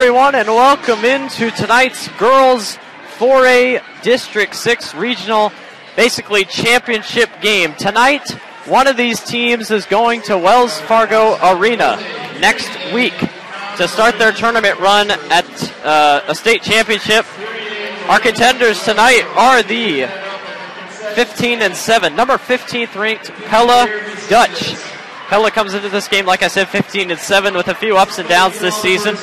Everyone, and welcome into tonight's Girls 4A District 6 Regional, basically championship game. Tonight, one of these teams is going to Wells Fargo Arena next week to start their tournament run at a state championship. Our contenders tonight are the 15-7, number 15th ranked Pella Dutch. Pella comes into this game, like I said, 15-7 with a few ups and downs this season.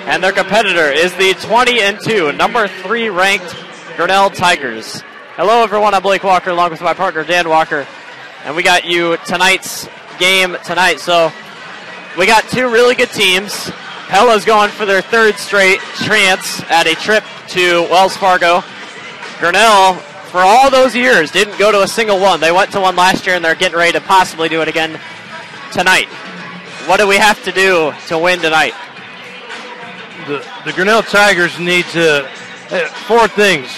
And their competitor is the 20-2, number 3 ranked Grinnell Tigers. Hello everyone, I'm Blake Walker along with my partner Dan Walker. And we got you tonight's game tonight. So we got two really good teams. Pella's going for their third straight chance at a trip to Wells Fargo. Grinnell, for all those years, didn't go to a single one. They went to one last year and they're getting ready to possibly do it again tonight. What do we have to do to win tonight? The Grinnell Tigers need to, four things.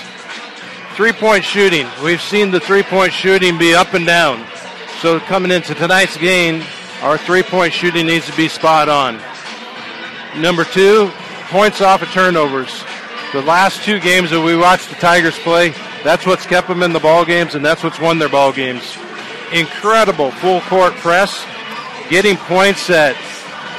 Three-point shooting. We've seen the three-point shooting be up and down. So coming into tonight's game, our three-point shooting needs to be spot on. Number 2, points off of turnovers. The last two games that we watched the Tigers play, that's what's kept them in the ball games, and that's what's won their ball games. Incredible full-court press, getting points that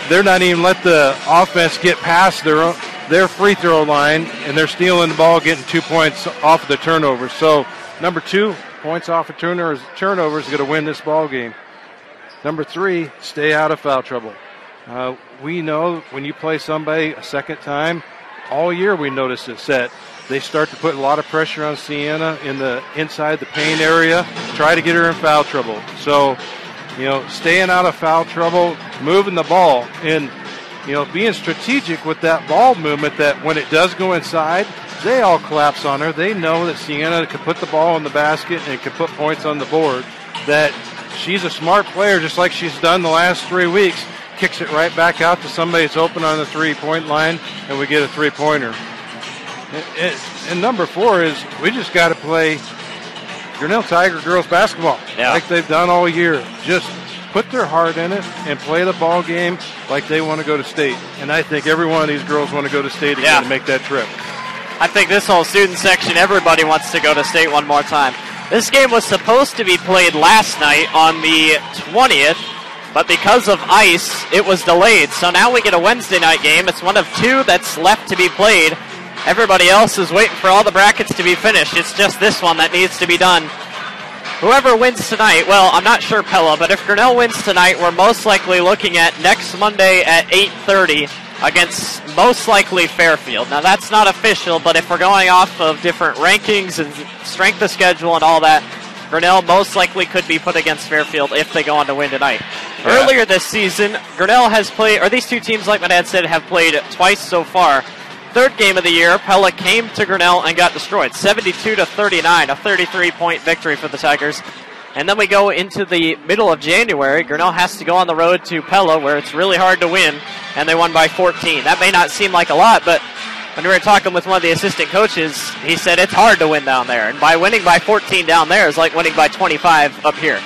they're not even let the offense get past their free throw line, and they're stealing the ball, getting 2 points off of the turnovers. So, number 2, points off of turnovers is going to win this ball game. Number 3, stay out of foul trouble. We know when you play somebody a second time, all year we notice it set. They start to put a lot of pressure on Sienna inside the paint area, try to get her in foul trouble. So, staying out of foul trouble, moving the ball, and, being strategic with that ball movement that when it does go inside, they all collapse on her. They know that Sienna can put the ball in the basket and can put points on the board, that she's a smart player just like she's done the last 3 weeks, kicks it right back out to somebody that's open on the three-point line, and we get a three-pointer. And number 4 is we just got to play Grinnell Tiger girls basketball like they've done all year. Just put their heart in it and play the ball game like they want to go to state. And I think every one of these girls want to go to state again and make that trip. I think this whole student section, everybody wants to go to state one more time. This game was supposed to be played last night on the 20th, but because of ice, it was delayed. So now we get a Wednesday night game. It's one of 2 that's left to be played. Everybody else is waiting for all the brackets to be finished. It's just this one that needs to be done. Whoever wins tonight, well, I'm not sure Pella, but if Grinnell wins tonight, we're most likely looking at next Monday at 8:30 against most likely Fairfield. Now, that's not official, but if we're going off of different rankings and strength of schedule and all that, Grinnell most likely could be put against Fairfield if they go on to win tonight. Yeah. Earlier this season, Grinnell has played, or these two teams, like my dad said, have played twice so far. Third game of the year, Pella came to Grinnell and got destroyed. 72-39, a 33-point victory for the Tigers. And then we go into the middle of January. Grinnell has to go on the road to Pella, where it's really hard to win, and they won by 14. That may not seem like a lot, but when we were talking with one of the assistant coaches, he said it's hard to win down there. And by winning by 14 down there is like winning by 25 up here.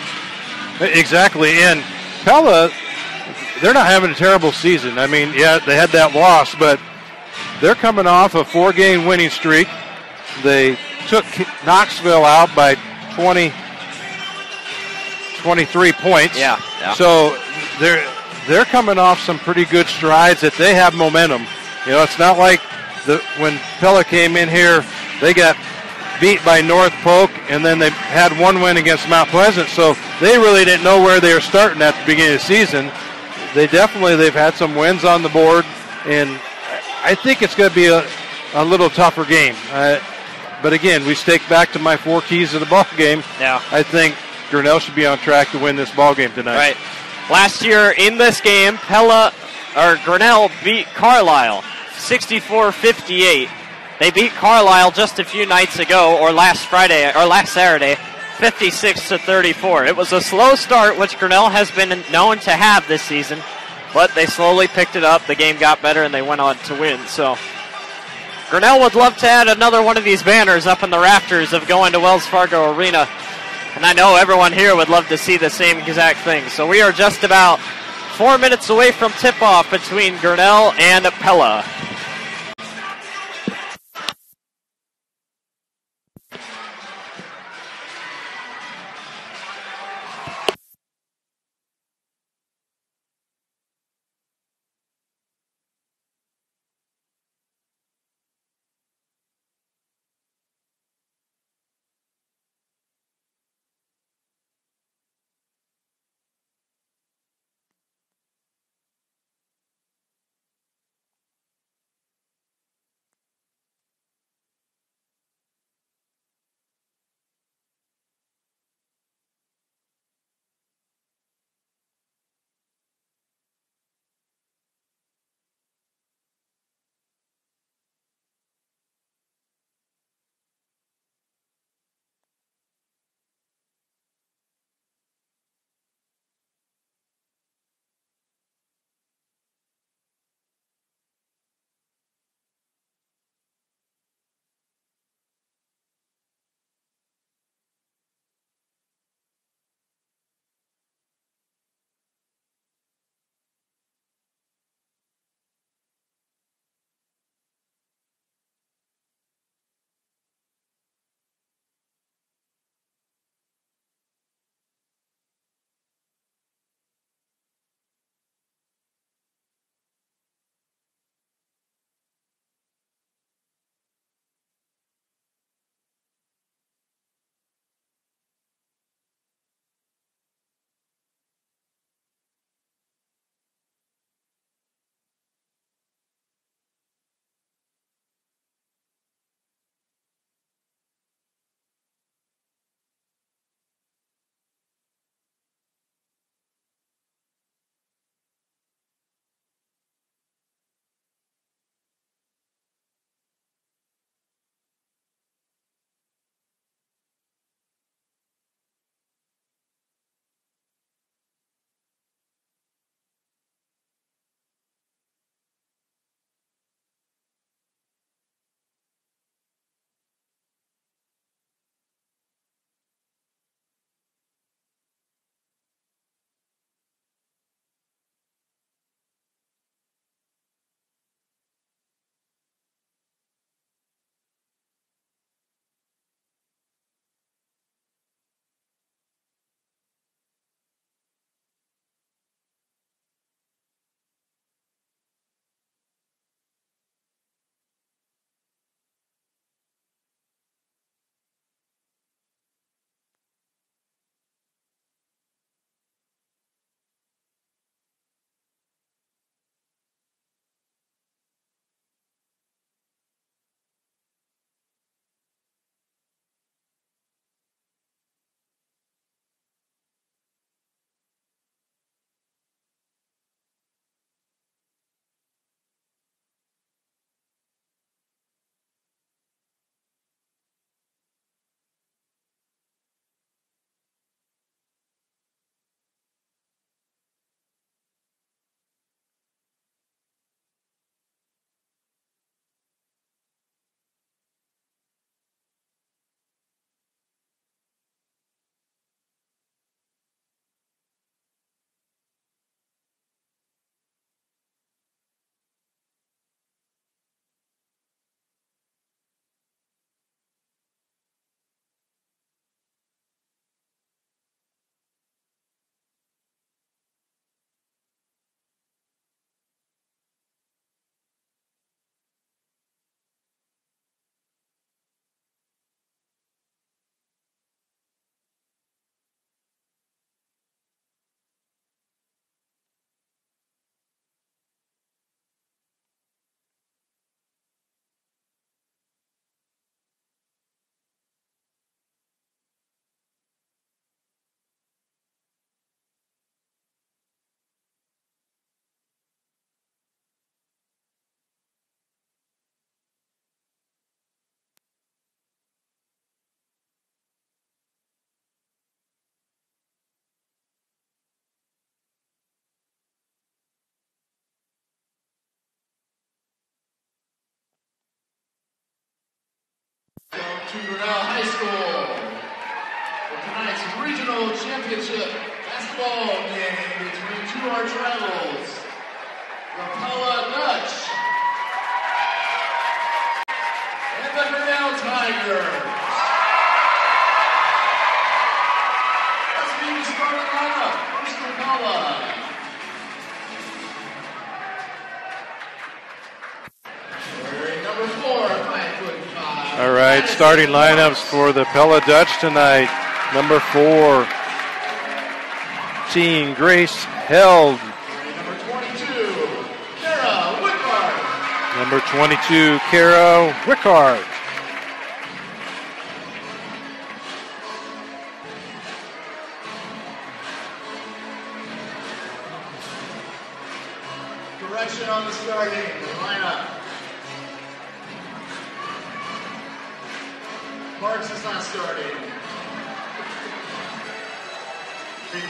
Exactly, and Pella, they're not having a terrible season. I mean, yeah, they had that loss, but they're coming off a 4-game winning streak. They took Knoxville out by 23 points. Yeah. So they're coming off some pretty good strides that they have momentum. It's not like when Pella came in here, they got beat by North Polk, and then they had one win against Mount Pleasant. So they really didn't know where they were starting at the beginning of the season. They've had some wins on the board, and I think it's going to be a little tougher game. But again, we stick back to my 4 keys of the ball game. Yeah. I think Grinnell should be on track to win this ball game tonight. Right. Last year in this game, Grinnell beat Carlisle 64-58. They beat Carlisle just a few nights ago, or last Saturday, 56-34. It was a slow start, which Grinnell has been known to have this season. But they slowly picked it up. The game got better, and they went on to win. So Grinnell would love to add another one of these banners up in the rafters of going to Wells Fargo Arena. And I know everyone here would love to see the same exact thing. So we are just about 4 minutes away from tip-off between Grinnell and Pella. to Grinnell High School for tonight's regional championship basketball game between two arch rivals, the Pella Dutch and the Grinnell Tigers. Let's meet the starting lineup. First for Pella. All right, starting lineups for the Pella Dutch tonight. Number 4, Teen Grace Held. Number 22, Kara Wickard. Number 22, Kara Wickard. Correction on the starting lineup. Marks is not starting.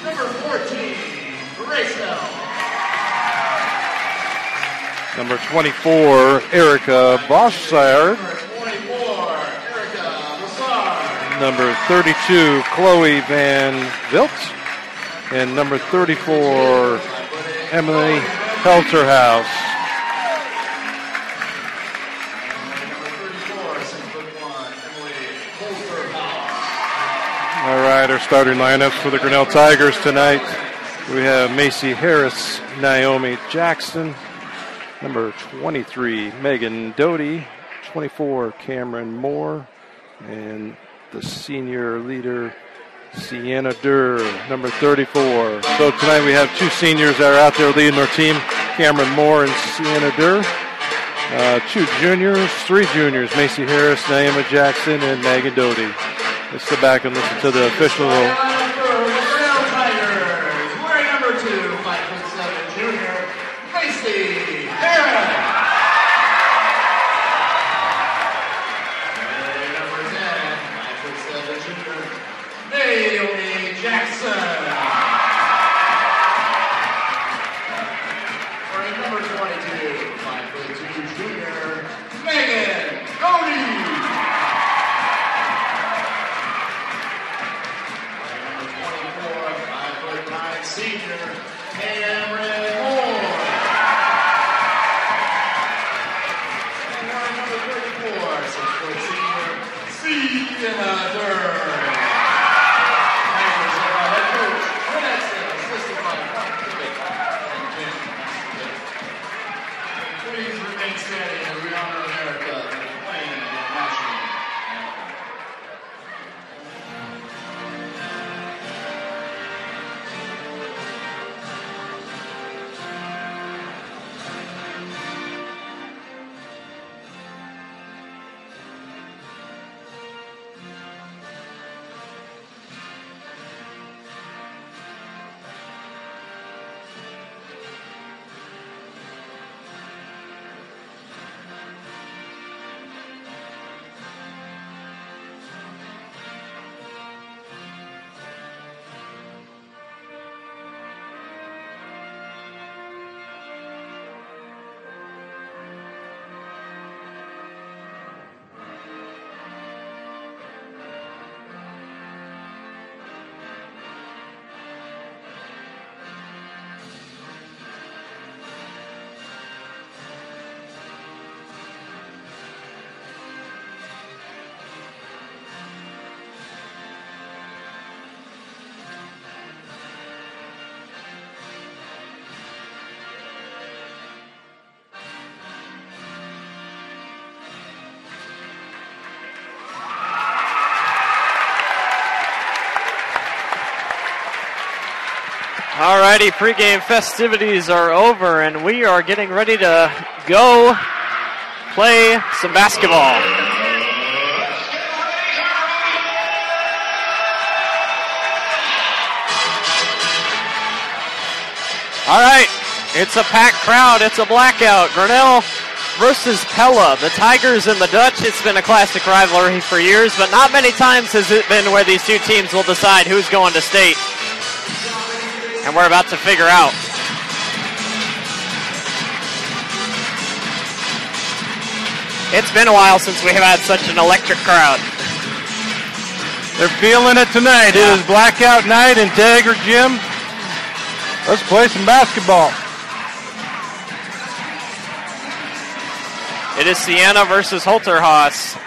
Number 14, Grace Held. Number 24, Erica Bossard. Number 24, Erica Bossard. Number 32, Chloe Van Vilt. And number 34, Emily Pelterhouse. All right, our starting lineups for the Grinnell Tigers tonight. We have Macy Harris, Naomi Jackson, number 23, Megan Doty, 24, Cameron Moore, and the senior leader, Sienna Durr, number 34. So tonight we have two seniors that are out there leading our team, Cameron Moore and Sienna Durr. Two juniors, three juniors, Macy Harris, Naomi Jackson, and Megan Doty. Let's go back and listen to the official. Wearing number 2, 5'7" junior, Macy Harris. Wearing number 10, 5'7" junior, Naomi Jackson. Wearing number 22, 5'2" junior, Megan Doty. Senior Cameron Moore. And wearing number 34, 6-foot senior Sienna Durr. Tigers led by head coach Quinn Edson, assisted by Mark Tippett and Jim Smith. Please remain standing as we honor America and playing the national anthem. Alrighty, pregame festivities are over, and we are getting ready to go play some basketball. Alright, it's a packed crowd, it's a blackout. Grinnell versus Pella, the Tigers and the Dutch. It's been a classic rivalry for years, but not many times has it been where these two teams will decide who's going to state. And we're about to figure out. It's been a while since we have had such an electric crowd. They're feeling it tonight. It is blackout night in Taggart Gym. Let's play some basketball. It is Siena versus Holterhaus.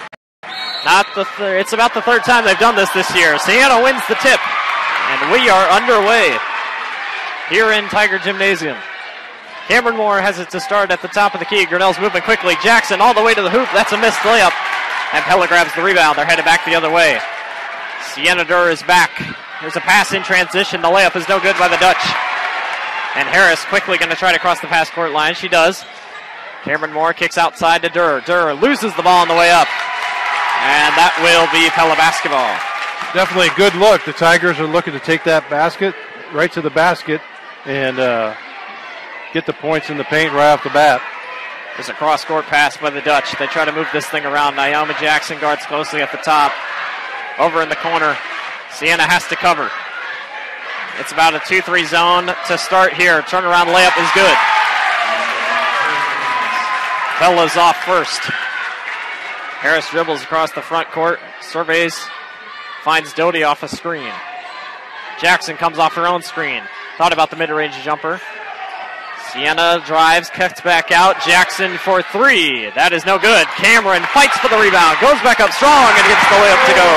It's about the third time they've done this year. Siena wins the tip, and we are underway here in Tiger Gymnasium. Cameron Moore has it to start at the top of the key. Grinnell's moving quickly. Jackson all the way to the hoop. That's a missed layup. And Pella grabs the rebound. They're headed back the other way. Siena Durr is back. There's a pass in transition. The layup is no good by the Dutch. And Harris quickly going to try to cross the pass court line. She does. Cameron Moore kicks outside to Durr. Durr loses the ball on the way up. And that will be Pella basketball. Definitely a good look. The Tigers are looking to take that basket right to the basket and get the points in the paint right off the bat. There's a cross-court pass by the Dutch. They try to move this thing around. Naomi Jackson guards closely at the top. Over in the corner, Siena has to cover. It's about a 2-3 zone to start here. Turnaround layup is good. Pella's off first. Harris dribbles across the front court. Surveys. Finds Doty off a screen. Jackson comes off her own screen. Thought about the mid-range jumper. Siena drives, cuts back out. Jackson for three. That is no good. Cameron fights for the rebound. Goes back up strong and gets the layup to go.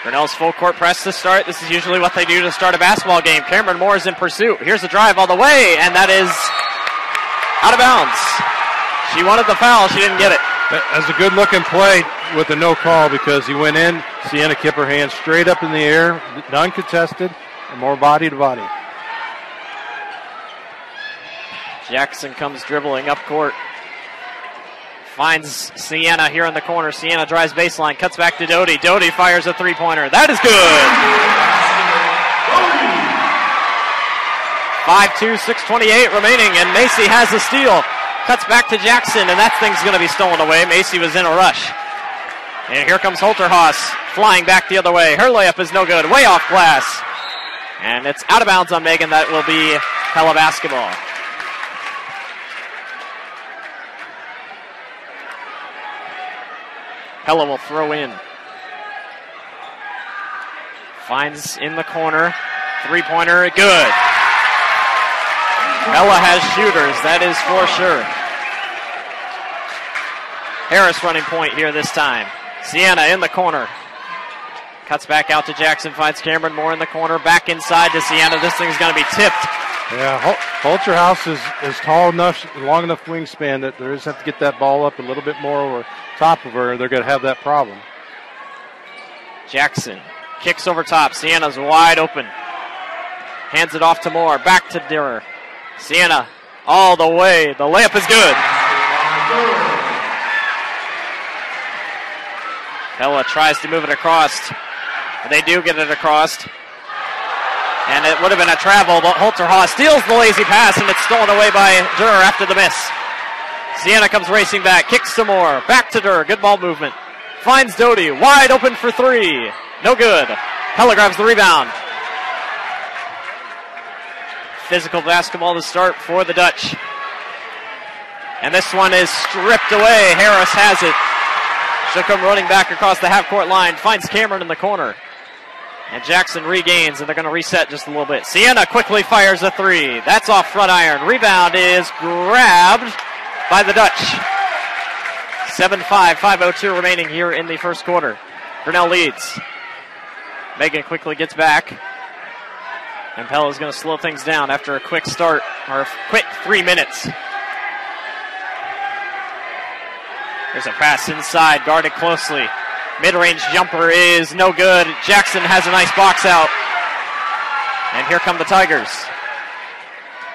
Grinnell's full court press to start. This is usually what they do to start a basketball game. Cameron Moore is in pursuit. Here's the drive all the way, and that is out of bounds. She wanted the foul. She didn't get it. That's a good-looking play with a no call because he went in. Siena kept her hands straight up in the air, non-contested, and more body to body. Jackson comes dribbling up court. Finds Siena here in the corner. Siena drives baseline, cuts back to Doty. Doty fires a three-pointer. That is good. 5-2, 6:28 remaining, and Macy has a steal. Cuts back to Jackson, and that thing's going to be stolen away. Macy was in a rush. And here comes Holterhaus flying back the other way. Her layup is no good. Way off glass. And it's out of bounds on Megan. That will be Pella basketball. Pella will throw in. Finds in the corner. Three-pointer, good. Pella has shooters, that is for sure. Harris running point here this time. Siena in the corner. Cuts back out to Jackson, finds Cameron Moore in the corner. Back inside to Siena. This thing's going to be tipped. Yeah, Holterhaus is tall enough, long enough wingspan that they just have to get that ball up a little bit more over top of her. They're going to have that problem. Jackson kicks over top. Siena's wide open. Hands it off to Moore. Back to Durr. Siena all the way. The layup is good. Pella tries to move it across. They do get it across. And it would have been a travel, but Holterhaus steals the lazy pass, and it's stolen away by Durr after the miss. Siena comes racing back, kicks some more. Back to Durr, good ball movement. Finds Doty, wide open for three. No good. Pella grabs the rebound. Physical basketball to start for the Dutch. And this one is stripped away. Harris has it. She'll come running back across the half-court line. Finds Cameron in the corner. And Jackson regains, and they're going to reset just a little bit. Siena quickly fires a three. That's off front iron. Rebound is grabbed by the Dutch. 7-5, 5:02 remaining here in the first quarter. Grinnell leads. Megan quickly gets back. And Pella's going to slow things down after a quick start, or a quick 3 minutes. There's a pass inside, guarded closely. Mid-range jumper is no good. Jackson has a nice box out. And here come the Tigers.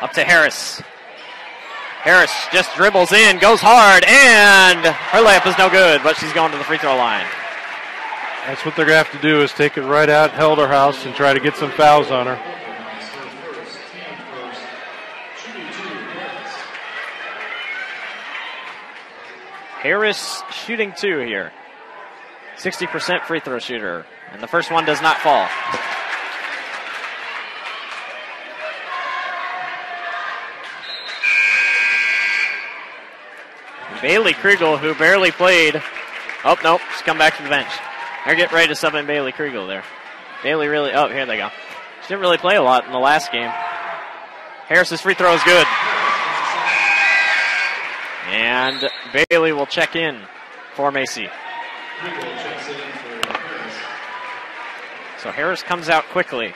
Up to Harris. Harris just dribbles in, goes hard, and her layup is no good, but she's going to the free throw line. That's what they're going to have to do, is take it right out, Holterhaus, and try to get some fouls on her. Harris shooting two here. 60% free throw shooter. And the first one does not fall. Bailey Kriegel, who barely played Oh, nope. She's come back to the bench. They're getting ready to sub in Bailey Kriegel there. Bailey really, oh, here they go. She didn't really play a lot in the last game. Harris's free throw is good. And Bailey will check in for Macy. So Harris comes out quickly.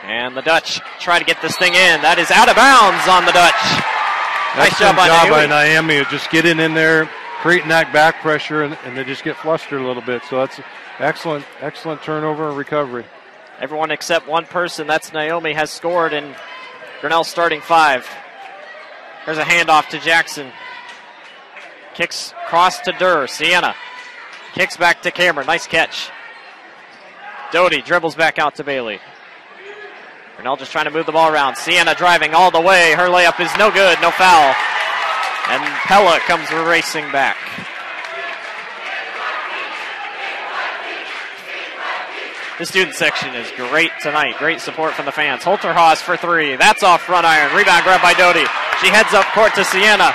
And the Dutch try to get this thing in. That is out of bounds on the Dutch. Nice job by Naomi. Just getting in there, creating that back pressure, and they just get flustered a little bit. So that's excellent turnover and recovery. Everyone except one person, that's Naomi, has scored in Grinnell's starting five. There's a handoff to Jackson. Kicks cross to Durr. Sienna kicks back to Cameron. Nice catch. Doty dribbles back out to Bailey. Grinnell just trying to move the ball around. Sienna driving all the way. Her layup is no good, no foul. And Pella comes racing back. The student section is great tonight. Great support from the fans. Holterhaus for three. That's off front iron. Rebound grabbed by Doty. She heads up court to Sienna.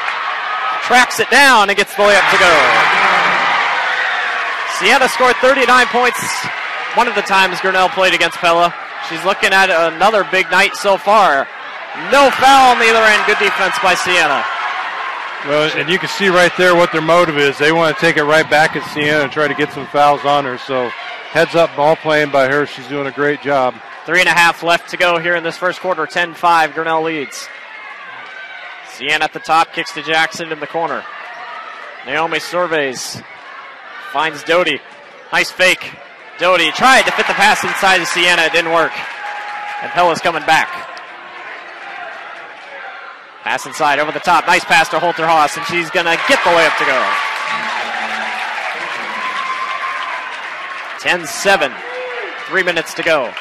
Tracks it down and gets the layup to go. Sienna scored 39 points one of the times Grinnell played against Pella. She's looking at another big night so far. No foul on the other end. Good defense by Sienna. Well, and you can see right there what their motive is. They want to take it right back at Sienna and try to get some fouls on her. So heads up ball playing by her. She's doing a great job. 3.5 left to go here in this first quarter. 10-5. Grinnell leads. Sienna at the top. Kicks to Jackson in the corner. Naomi surveys. Finds Doty. Nice fake. Doty tried to fit the pass inside of Sienna. It didn't work. And Pella's coming back. Pass inside over the top. Nice pass to Holterhaus, and she's going to get the layup to go. 10-7. 3 minutes to go.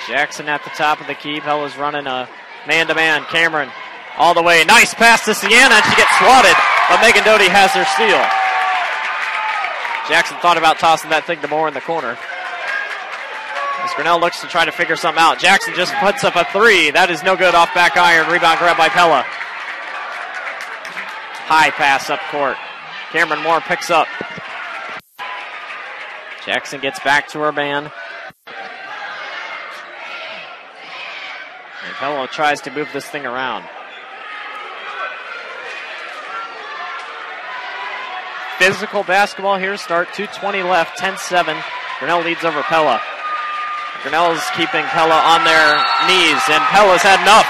Jackson at the top of the key. Pella's running a man-to-man. Cameron all the way. Nice pass to Sienna, and she gets swatted, but Megan Doty has her steal. Jackson thought about tossing that thing to Moore in the corner. As Grinnell looks to try to figure something out. Jackson just puts up a three. That is no good off back iron. Rebound grab by Pella. High pass up court. Cameron Moore picks up. Jackson gets back to her man. And Pella tries to move this thing around. Physical basketball here. Start 2:20 left. 10-7. Grinnell leads over Pella. Grinnell's keeping Pella on their knees, and Pella's had enough.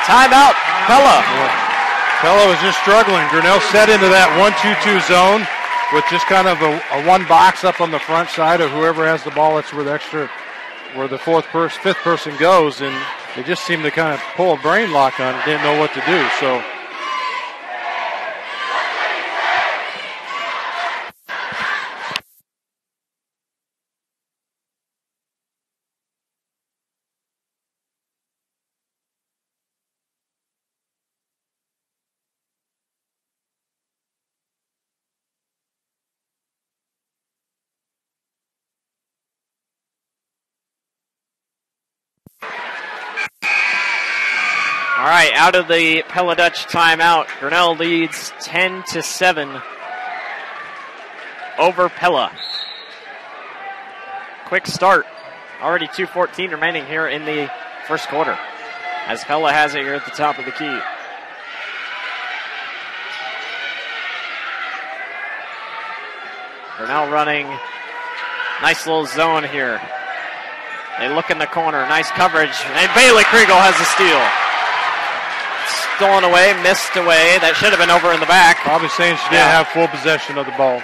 Timeout, Pella. Yeah. Pella was just struggling. Grinnell set into that 1-2-2 zone with just kind of a one box up on the front side of whoever has the ball. That's where the fifth person goes, and they just seemed to kind of pull a brain lock on it. Didn't know what to do. So. All right, out of the Pella Dutch timeout. Grinnell leads 10-7 over Pella. Quick start. Already 2:14 remaining here in the first quarter, as Pella has it here at the top of the key. Grinnell running nice little zone here. They look in the corner. Nice coverage. And Bailey Kriegel has a steal. Stolen away, missed away. That should have been over in the back. Probably saying she didn't have full possession of the ball.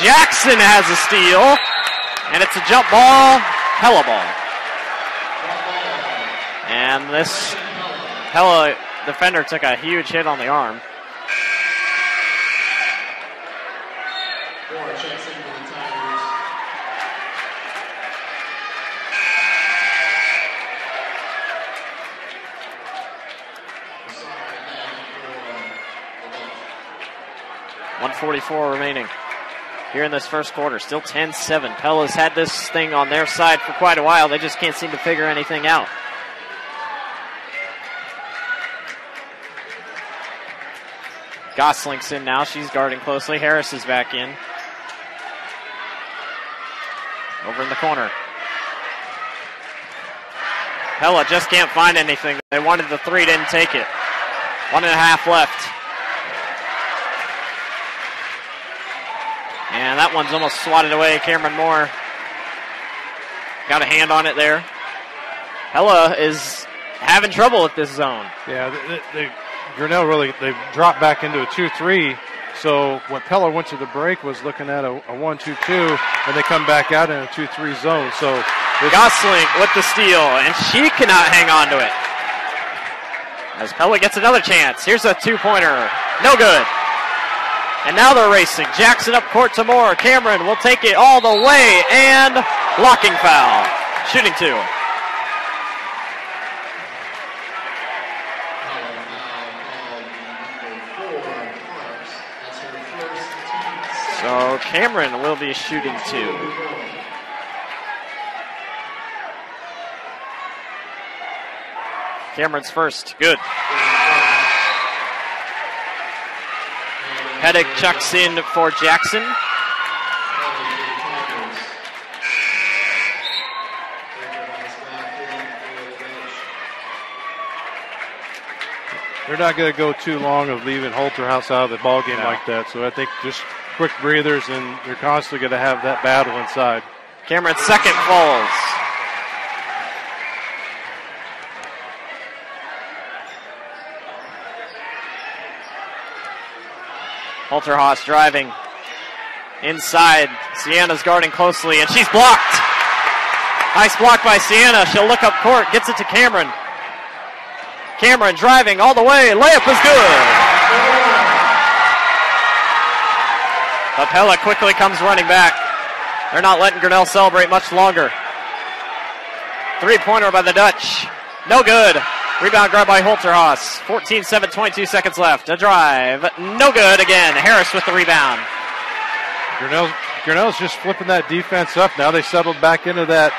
Jackson has a steal. And it's a jump ball, Pella ball. And this Pella defender took a huge hit on the arm. .144 remaining here in this first quarter. Still 10-7. Pella's had this thing on their side for quite a while. They just can't seem to figure anything out. Goslink's in now. She's guarding closely. Harris is back in. Over in the corner. Pella just can't find anything. They wanted the three, didn't take it. 1.5 left. And that one's almost swatted away. Cameron Moore got a hand on it there. Pella is having trouble with this zone. Yeah, Grinnell really, they dropped back into a 2-3. So when Pella went to the break was looking at a 1-2-2, and they come back out in a 2-3 zone. So Goslink with the steal, and she cannot hang on to it. As Pella gets another chance. Here's a two-pointer. No good. And now they're racing. Jackson up court to Moore. Cameron will take it all the way, and blocking foul. Shooting two. So Cameron will be shooting two. Cameron's first. Good. Pettig chucks in for Jackson. They're not going to go too long of leaving Holterhouse out of the ball game like that. So I think just quick breathers, and they're constantly going to have that battle inside. Cameron's second falls. Holterhaus driving inside. Sienna's guarding closely, and she's blocked. Nice block by Sienna. She'll look up court, gets it to Cameron. Cameron driving all the way. Layup is good. But Pella quickly comes running back. They're not letting Grinnell celebrate much longer. Three-pointer by the Dutch. No good. Rebound grab by Holterhaus. 14-7, 22 seconds left. A drive. No good again. Harris with the rebound. Grinnell's just flipping that defense up. Now they settled back into that.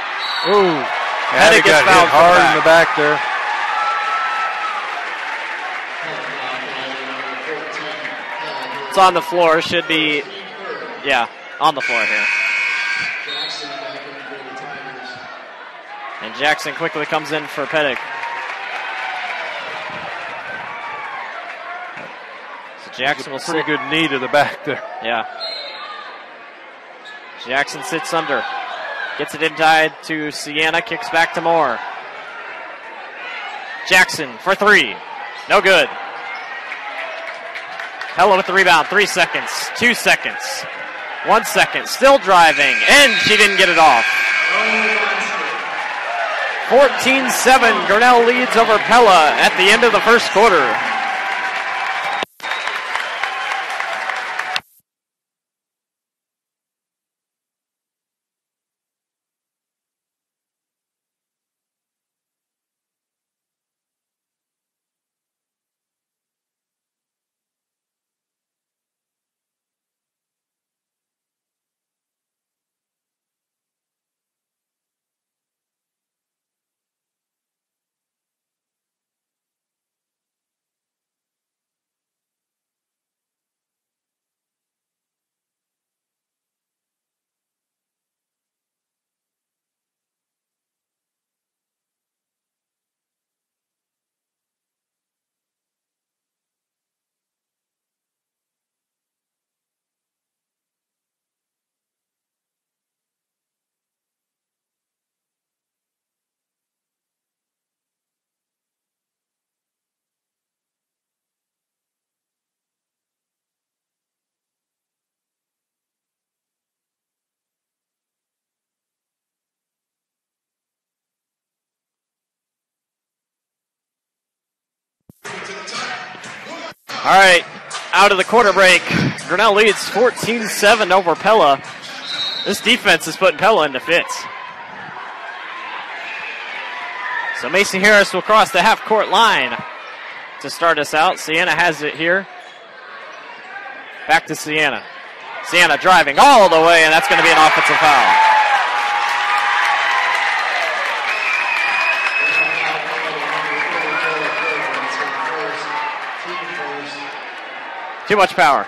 Ooh. Pettig gets fouled hard in the back there. It's on the floor. Should be, on the floor here. And Jackson quickly comes in for Pettig. Jackson will pretty good knee to the back there. Yeah. Jackson sits under. Gets it inside to Sienna. Kicks back to Moore. Jackson for three. No good. Pella with the rebound. 3 seconds. 2 seconds. 1 second. Still driving. And she didn't get it off. 14-7. Grinnell leads over Pella at the end of the first quarter. All right, out of the quarter break. Grinnell leads 14-7 over Pella. This defense is putting Pella into fits. So Macy Harris will cross the half-court line to start us out. Sienna has it here. Back to Sienna. Sienna driving all the way, and that's going to be an offensive foul. Too much power.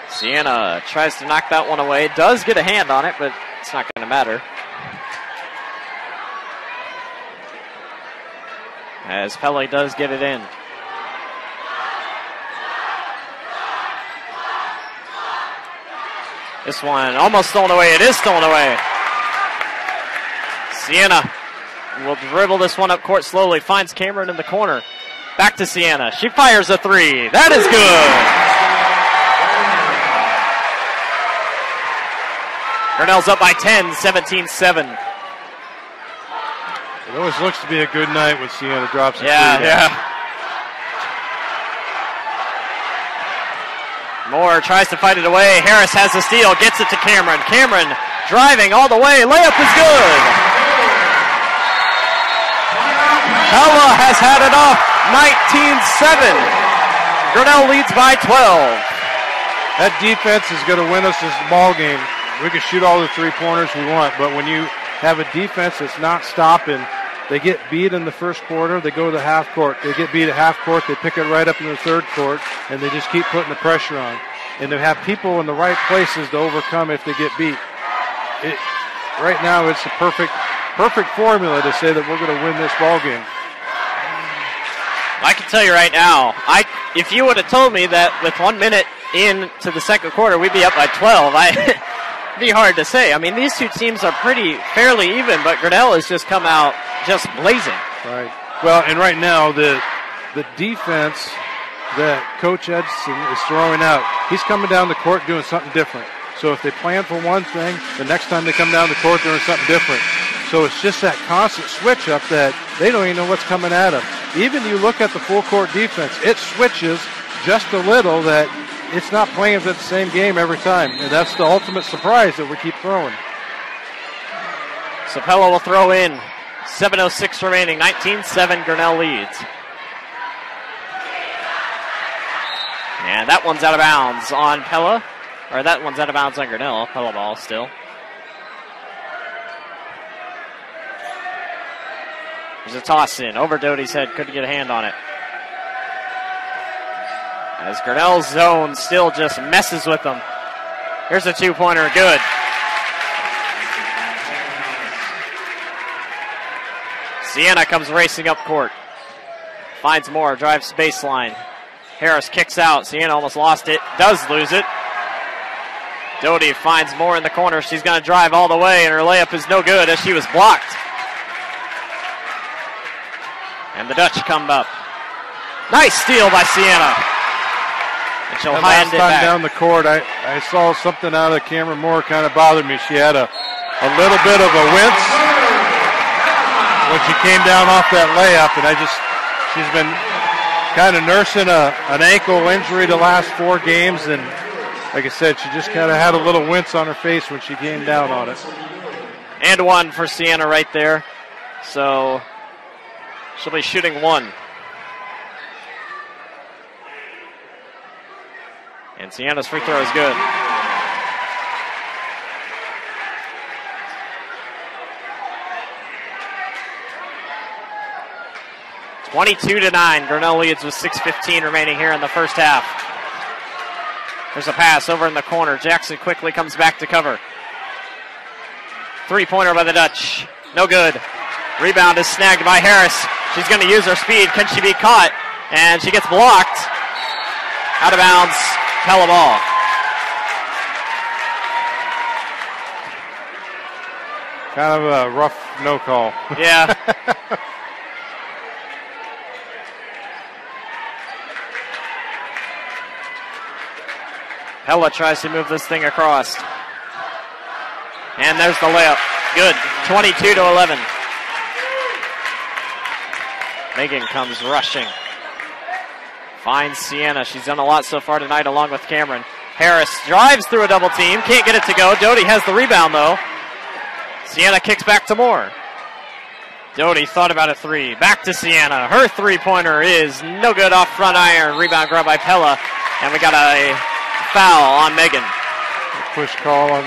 Sienna tries to knock that one away. Does get a hand on it, but it's not going to matter. As Pella does get it in. This one almost stolen away. It is stolen away. Sienna will dribble this one up court slowly. Finds Cameron in the corner. Back to Sienna. She fires a three. That is good. Grinnell's up by 10, 17-7. It always looks to be a good night when Sienna drops a three. Yeah. Moore tries to fight it away. Harris has the steal, gets it to Cameron. Cameron driving all the way. Layup is good. Pella has had enough. 19-7. Grinnell leads by 12. That defense is going to win us this ball game. We can shoot all the three-pointers we want, but when you have a defense that's not stopping, they get beat in the first quarter, they go to the half court. They get beat at half court, they pick it right up in the third court, and they just keep putting the pressure on. And they have people in the right places to overcome if they get beat. Right now, it's a perfect formula to say that we're going to win this ball game. I can tell you right now, if you would have told me that with 1 minute into the second quarter, we'd be up by 12, it'd be hard to say. I mean, these two teams are fairly even, but Grinnell has just come out just blazing. Right. Well, and right now, the defense that Coach Edson is throwing out, he's coming down the court doing something different. So if they plan for one thing, the next time they come down the court, they're doing something different. So it's just that constant switch up that they don't even know what's coming at them. Even you look at the full court defense, it switches just a little that it's not playing the same game every time. And that's the ultimate surprise that we keep throwing. So Pella will throw in. 7:06 remaining. 19-7 Grinnell leads. And that one's out of bounds on Pella. Or that one's out of bounds on Grinnell. Pella ball still. There's a toss in. Over Doty's head. Couldn't get a hand on it. As Grinnell's zone still just messes with them. Here's a two-pointer. Good. Sienna comes racing up court. Finds Moore. Drives baseline. Harris kicks out. Sienna almost lost it. Does lose it. Doty finds Moore in the corner. She's going to drive all the way, and her layup is no good as she was blocked. And the Dutch come up. Nice steal by Sienna. And she'll hand it back. Down the court, I saw something out of Cameron Moore kind of bothered me. She had a little bit of a wince when she came down off that layup, and she's been kind of nursing an ankle injury the last 4 games, and like I said, she just kind of had a little wince on her face when she came down on it. And one for Sienna right there. So she'll be shooting 1. And Sienna's free throw is good. (22-9). Grinnell leads with 6:15 remaining here in the first half. There's a pass over in the corner. Jackson quickly comes back to cover. Three-pointer by the Dutch. No good. Rebound is snagged by Harris. She's going to use her speed. Can she be caught? And she gets blocked. Out of bounds. Pella ball. Kind of a rough no call. Yeah. Pella tries to move this thing across. And there's the layup. Good. 22-11. Megan comes rushing. Finds Sienna. She's done a lot so far tonight along with Cameron. Harris drives through a double team. Can't get it to go. Doty has the rebound though. Sienna kicks back to Moore. Doty thought about a three. Back to Sienna. Her three-pointer is no good off front iron. Rebound grab by Pella. And we got a foul on Megan. Push call on.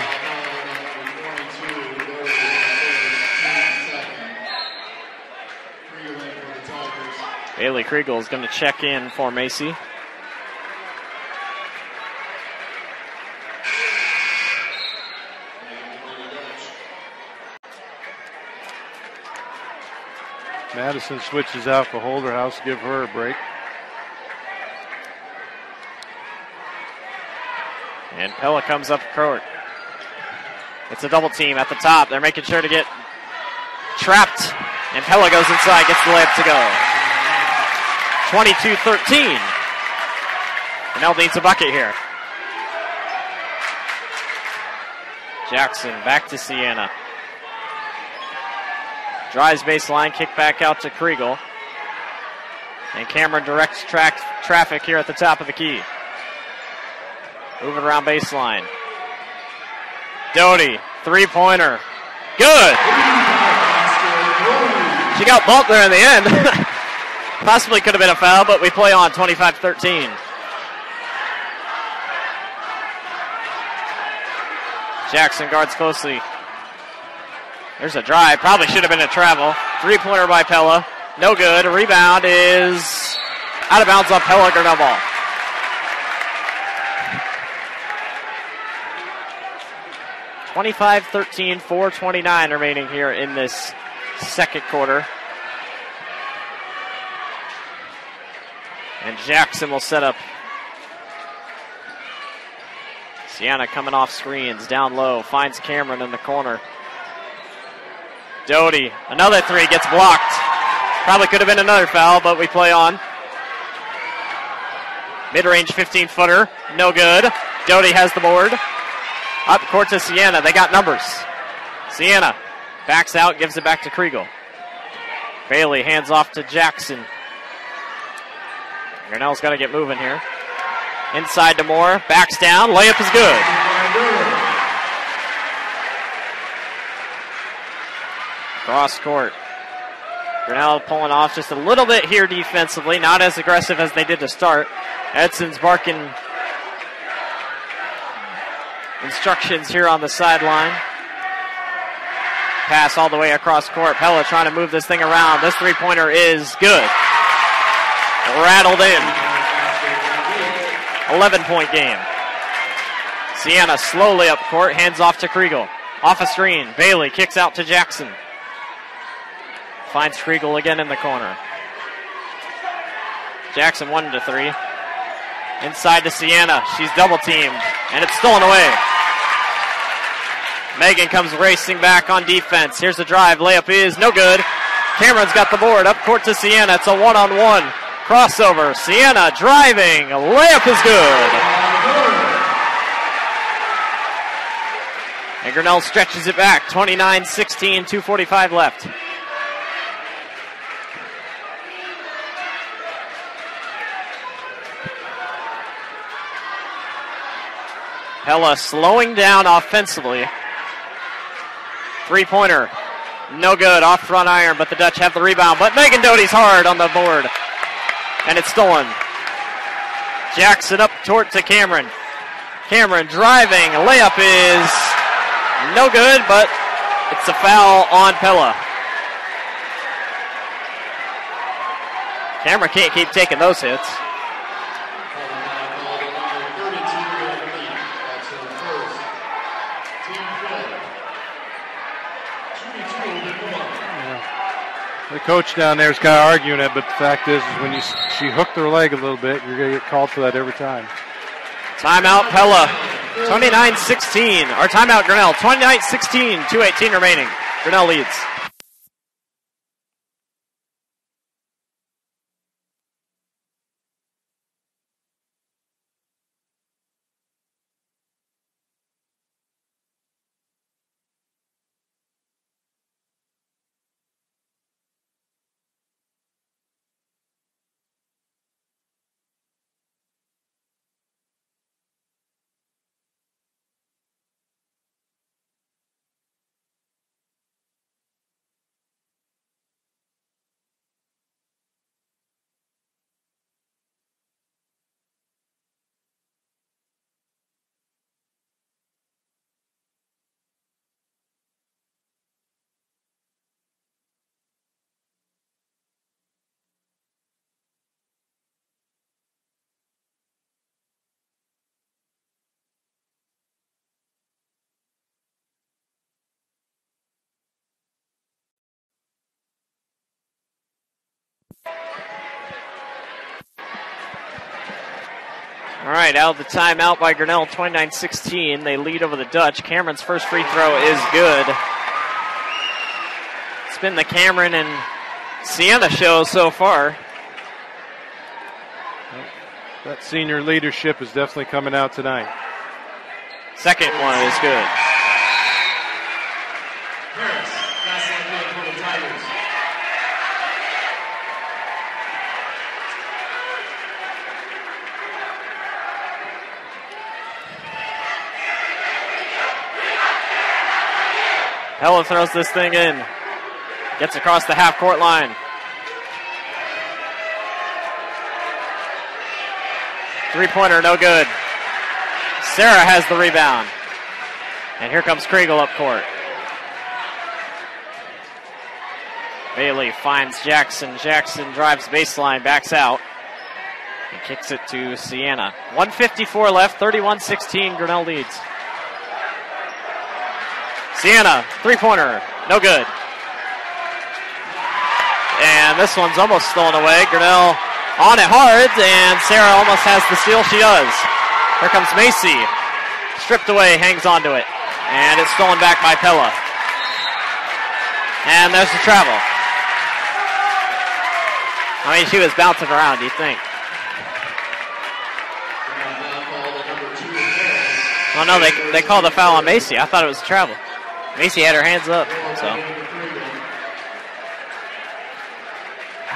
Bailey Kriegel is going to check in for Macy. Madison switches out for Holderhouse, give her a break. And Pella comes up court. It's a double team at the top. They're making sure to get trapped. And Pella goes inside, gets the layup to go. 22-13. Grinnell needs a bucket here. Jackson back to Sienna. Drives baseline, kick back out to Kriegel. And Cameron directs traffic here at the top of the key. Moving around baseline. Doty, three-pointer. Good! She got bumped there in the end. Possibly could have been a foul, but we play on 25-13. Jackson guards closely. There's a drive. Probably should have been a travel. Three-pointer by Pella. No good. Rebound is out of bounds on Pella. Grinnell ball. (25-13), 4:29 remaining here in this second quarter. And Jackson will set up. Sienna coming off screens, down low, finds Cameron in the corner. Doty, another three, gets blocked. Probably could have been another foul, but we play on. Mid-range 15-footer, no good. Doty has the board. Up court to Sienna, they got numbers. Sienna backs out, gives it back to Kriegel. Bailey hands off to Jackson. Grinnell's got to get moving here. Inside to Moore, backs down, layup is good. Cross court. Grinnell pulling off just a little bit here defensively, not as aggressive as they did to start. Edson's barking instructions here on the sideline. Pass all the way across court. Pella trying to move this thing around. This three-pointer is good. Rattled in. 11-point game. Sienna slowly up court, hands off to Kriegel. Off a screen, Bailey kicks out to Jackson. Finds Kriegel again in the corner. Jackson 1-3. Inside to Sienna, she's double teamed, and it's stolen away. Megan comes racing back on defense. Here's the drive, layup is no good. Cameron's got the board, up court to Sienna, it's a one-on-one. Crossover, Sienna driving, layup is good. And Grinnell stretches it back, 29-16, 2:45 left. Pella slowing down offensively. Three-pointer, no good, off front iron, but the Dutch have the rebound. But Megan Doty's hard on the board, and it's stolen. Jackson up toward to Cameron. Cameron driving, layup is no good, but it's a foul on Pella. Cameron can't keep taking those hits. The coach down there is kind of arguing it, but the fact is when she hooked her leg a little bit, you're going to get called for that every time. Timeout Pella, 29-16. Or timeout Grinnell, 29-16, 2:18 remaining. Grinnell leads. All right, out of the timeout by Grinnell, 29-16. They lead over the Dutch. Cameron's first free throw is good. It's been the Cameron and Sienna show so far. That senior leadership is definitely coming out tonight. Second one is good. Harris, last line play for the Tigers. Pella throws this thing in. Gets across the half-court line. Three-pointer, no good. Sarah has the rebound. And here comes Kriegel up court. Bailey finds Jackson. Jackson drives baseline, backs out. And kicks it to Sienna. 1:54 left, 31-16, Grinnell leads. Sienna, three-pointer, no good. And this one's almost stolen away. Grinnell on it hard, and Sarah almost has the steal. She does. Here comes Macy. Stripped away, hangs onto it. And it's stolen back by Pella. And there's the travel. I mean, she was bouncing around, do you think? Well, no, they called the foul on Macy. I thought it was a travel. Macy had her hands up, so.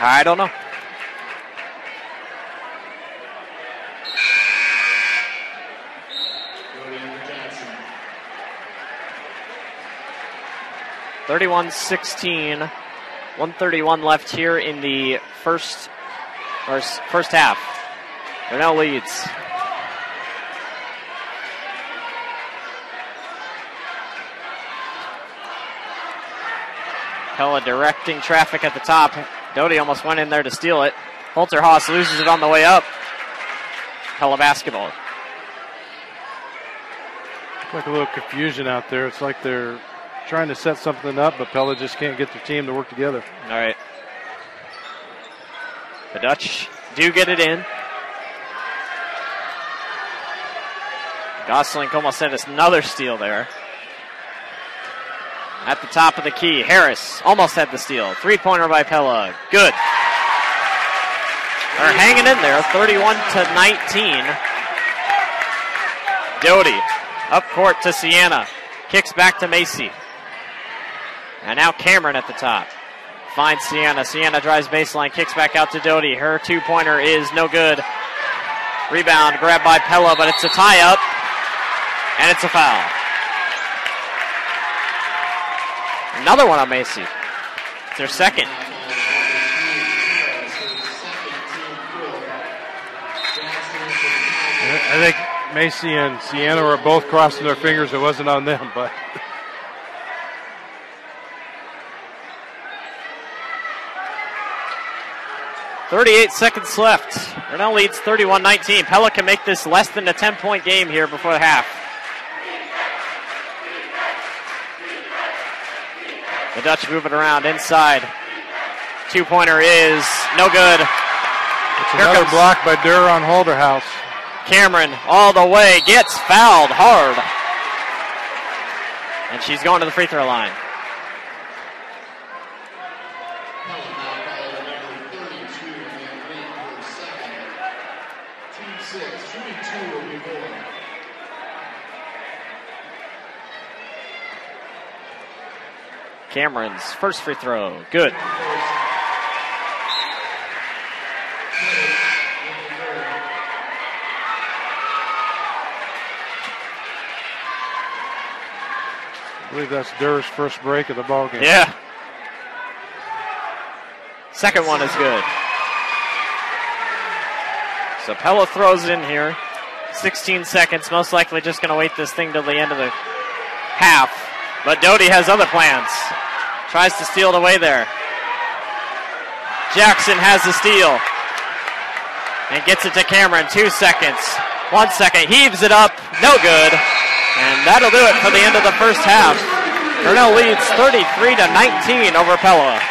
I don't know. (31-16). 1:31 left here in the first half. Grinnell leads. Pella directing traffic at the top. Doty almost went in there to steal it. Holterhaus loses it on the way up. Pella basketball. Like a little confusion out there. It's like they're trying to set something up, but Pella just can't get their team to work together. All right. The Dutch do get it in. Gosling almost had another steal there. At the top of the key, Harris almost had the steal. Three-pointer by Pella. Good. They're hanging in there, 31-19. Doty up court to Sienna. Kicks back to Macy. And now Cameron at the top. Finds Sienna. Sienna drives baseline, kicks back out to Doty. Her two-pointer is no good. Rebound grabbed by Pella, but it's a tie-up. And it's a foul. Another one on Macy. It's their second. I think Macy and Sienna were both crossing their fingers. It wasn't on them, but. 38 seconds left. Grinnell leads 31-19. Pella can make this less than a 10-point game here before the half. The Dutch move it around inside. Two-pointer is no good. It's another block by Durr on Holderhouse. Cameron all the way, gets fouled hard. And she's going to the free throw line. Cameron's first free throw, good. I believe that's Durr's first break of the ball game. Yeah. Second one is good. So Pella throws it in here. 16 seconds, most likely just going to wait this thing till the end of the half. But Doty has other plans. Tries to steal it away there. Jackson has the steal. And gets it to Cameron. 2 seconds. 1 second. Heaves it up. No good. And that'll do it for the end of the first half. Grinnell leads 33-19 over Pella.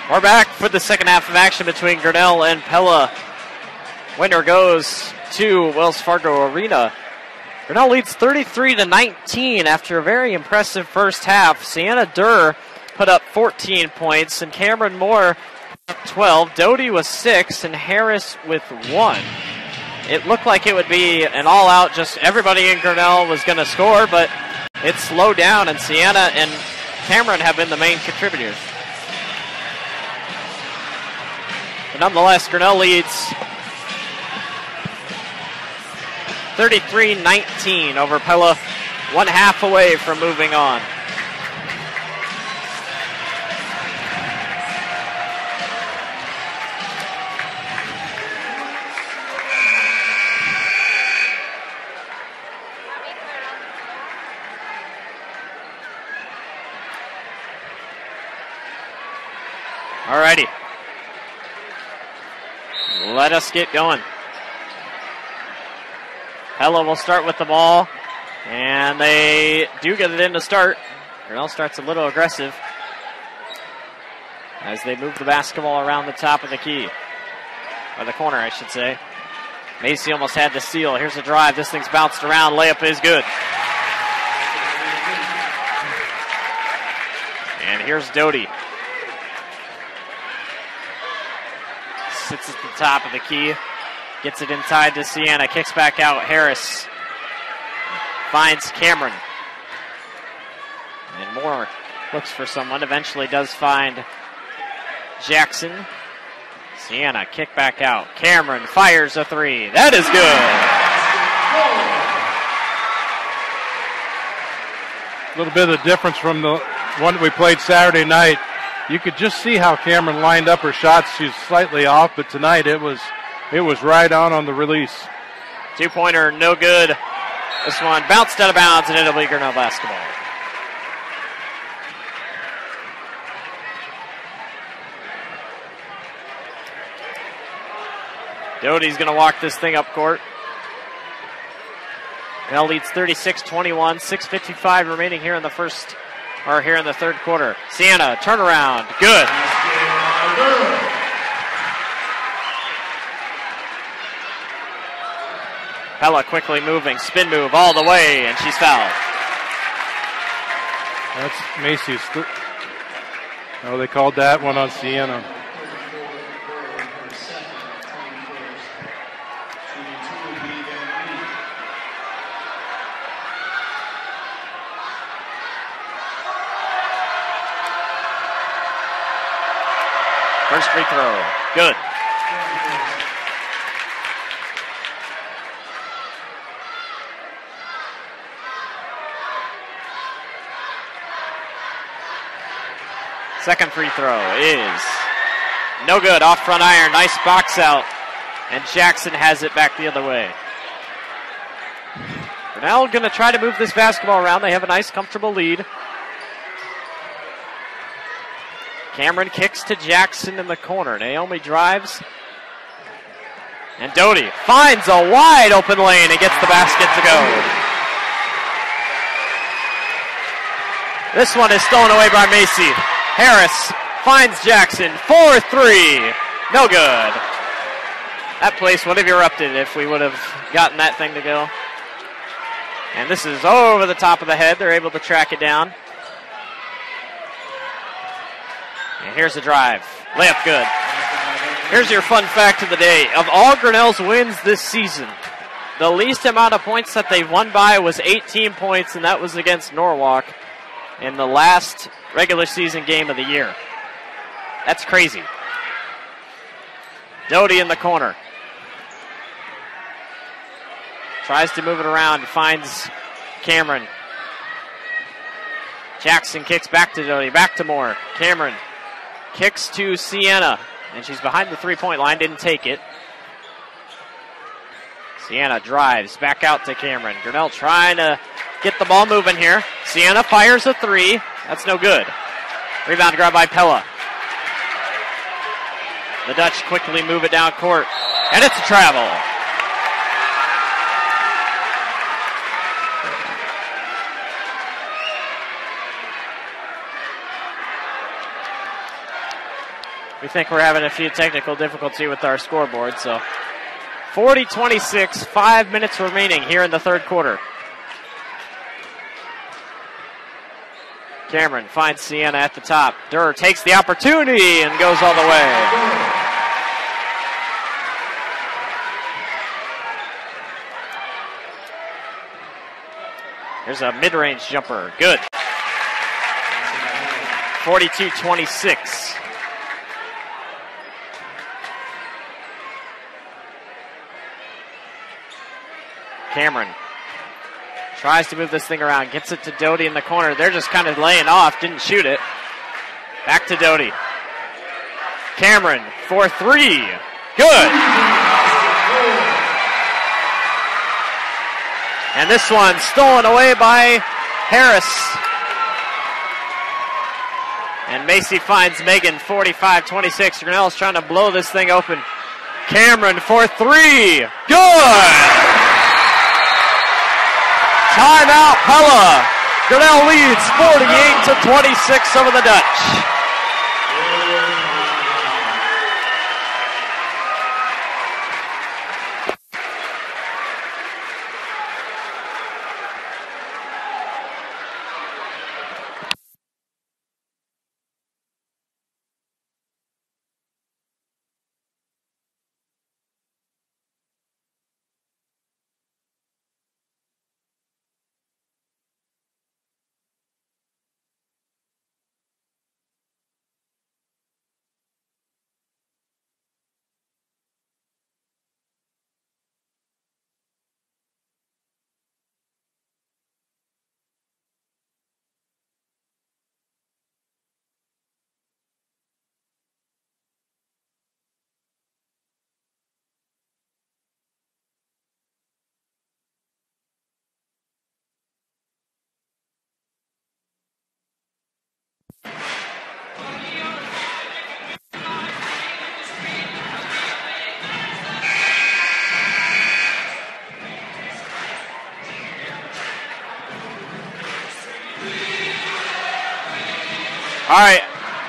We're back for the second half of action between Grinnell and Pella. Winner goes to Wells Fargo Arena. Grinnell leads 33-19 after a very impressive first half. Sienna Durr put up 14 points, and Cameron Moore 12. Doty was 6, and Harris with 1. It looked like it would be an all-out, just everybody in Grinnell was going to score, but it slowed down, and Sienna and Cameron have been the main contributors. But nonetheless, Grinnell leads 33-19 over Pella, 1 half away from moving on. Alrighty. Let us get going. Pella will start with the ball, and they do get it in to start. Grinnell starts a little aggressive as they move the basketball around the top of the key, or the corner, I should say. Macy almost had the steal. Here's a drive. This thing's bounced around. Layup is good. And here's Doty. Sits at the top of the key. Gets it inside to Sienna. Kicks back out. Harris finds Cameron. And Moore looks for someone. Eventually does find Jackson. Sienna kick back out. Cameron fires a 3. That is good. A little bit of the difference from the one that we played Saturday night. You could just see how Cameron lined up her shots. She's slightly off, but tonight it was right on the release. 2-pointer, no good. This one bounced out of bounds, and it'll be Grinnell basketball. Doty's going to walk this thing up court. Grinnell leads 36-21, 6:55 remaining here in the third quarter. Sienna, turnaround, good. Pella quickly moving, spin move all the way, and she's fouled. That's Macy's. Oh, they called that one on Sienna. First free throw, good. Second free throw is no good. Off front iron, nice box out. And Jackson has it back the other way. Grinnell going to try to move this basketball around. They have a nice, comfortable lead. Cameron kicks to Jackson in the corner. Naomi drives. And Doty finds a wide open lane and gets the basket to go. This one is stolen away by Macy. Harris finds Jackson. 4-3. No good. That place would have erupted if we would have gotten that thing to go. And this is over the top of the head. They're able to track it down. And here's the drive. Layup good. Here's your fun fact of the day. Of all Grinnell's wins this season, the least amount of points that they won by was 18 points, and that was against Norwalk in the last regular season game of the year. That's crazy. Doty in the corner. Tries to move it around, finds Cameron. Jackson kicks back to Doty, back to Moore. Cameron kicks to Sienna, and she's behind the three-point line, didn't take it. Sienna drives back out to Cameron. Grinnell trying to get the ball moving here. Sienna fires a 3. That's no good. Rebound grab by Pella. The Dutch quickly move it down court, and it's a travel. We think we're having a few technical difficulty with our scoreboard, so 40-26, 5 minutes remaining here in the third quarter. Cameron finds Sienna at the top. Durr takes the opportunity and goes all the way. There's a mid-range jumper. Good. 42-26. Cameron tries to move this thing around. Gets it to Doty in the corner. They're just kind of laying off. Didn't shoot it. Back to Doty. Cameron for three. Good. And this one stolen away by Harris. And Macy finds Megan, 45-26. Grinnell's trying to blow this thing open. Cameron for three. Good! Timeout, Pella. Grinnell leads 48-26 over the Dutch. All right,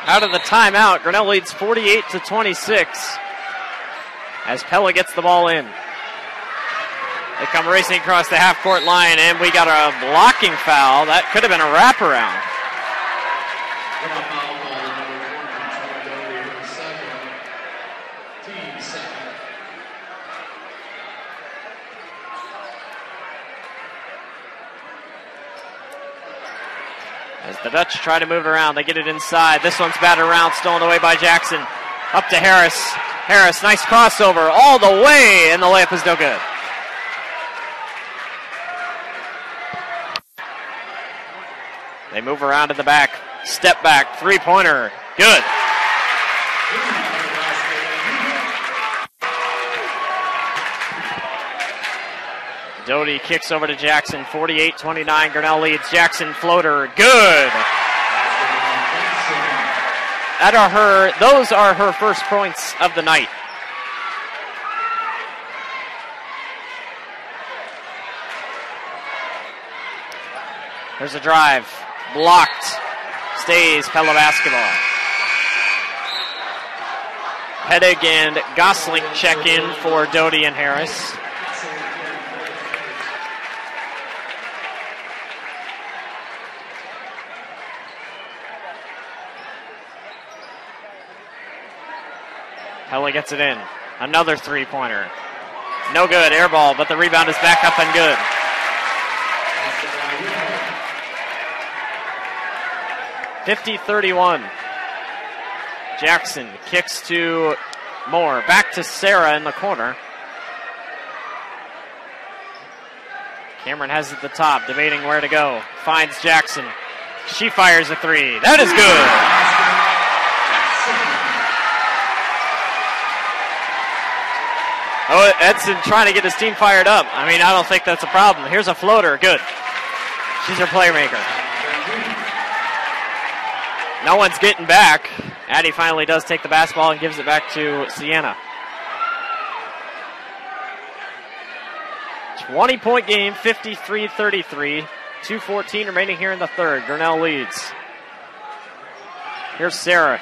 out of the timeout, Grinnell leads 48-26 as Pella gets the ball in. They come racing across the half-court line, and we got a blocking foul. That could have been a wraparound. As the Dutch try to move it around, they get it inside. This one's batted around, stolen away by Jackson. Up to Harris. Harris, nice crossover all the way, and the layup is no good. They move around to the back. Step back, three-pointer. Good. Doty kicks over to Jackson, 48-29. Grinnell leads. Jackson floater, good. Those are her first points of the night. There's a drive, blocked. Stays Pella basketball. Pedig and Gosling check in for Doty and Harris. Pella gets it in. Another three-pointer. No good. Air ball, but the rebound is back up and good. (50-31). Jackson kicks to Moore. Back to Sarah in the corner. Cameron has it at the top, debating where to go. Finds Jackson. She fires a three. That is good. Oh, Edson trying to get his team fired up. I mean, I don't think that's a problem. Here's a floater. Good. She's her playmaker. No one's getting back. Addie finally does take the basketball and gives it back to Sienna. 20-point game, 53-33. 2:14 remaining here in the third. Grinnell leads. Here's Sarah.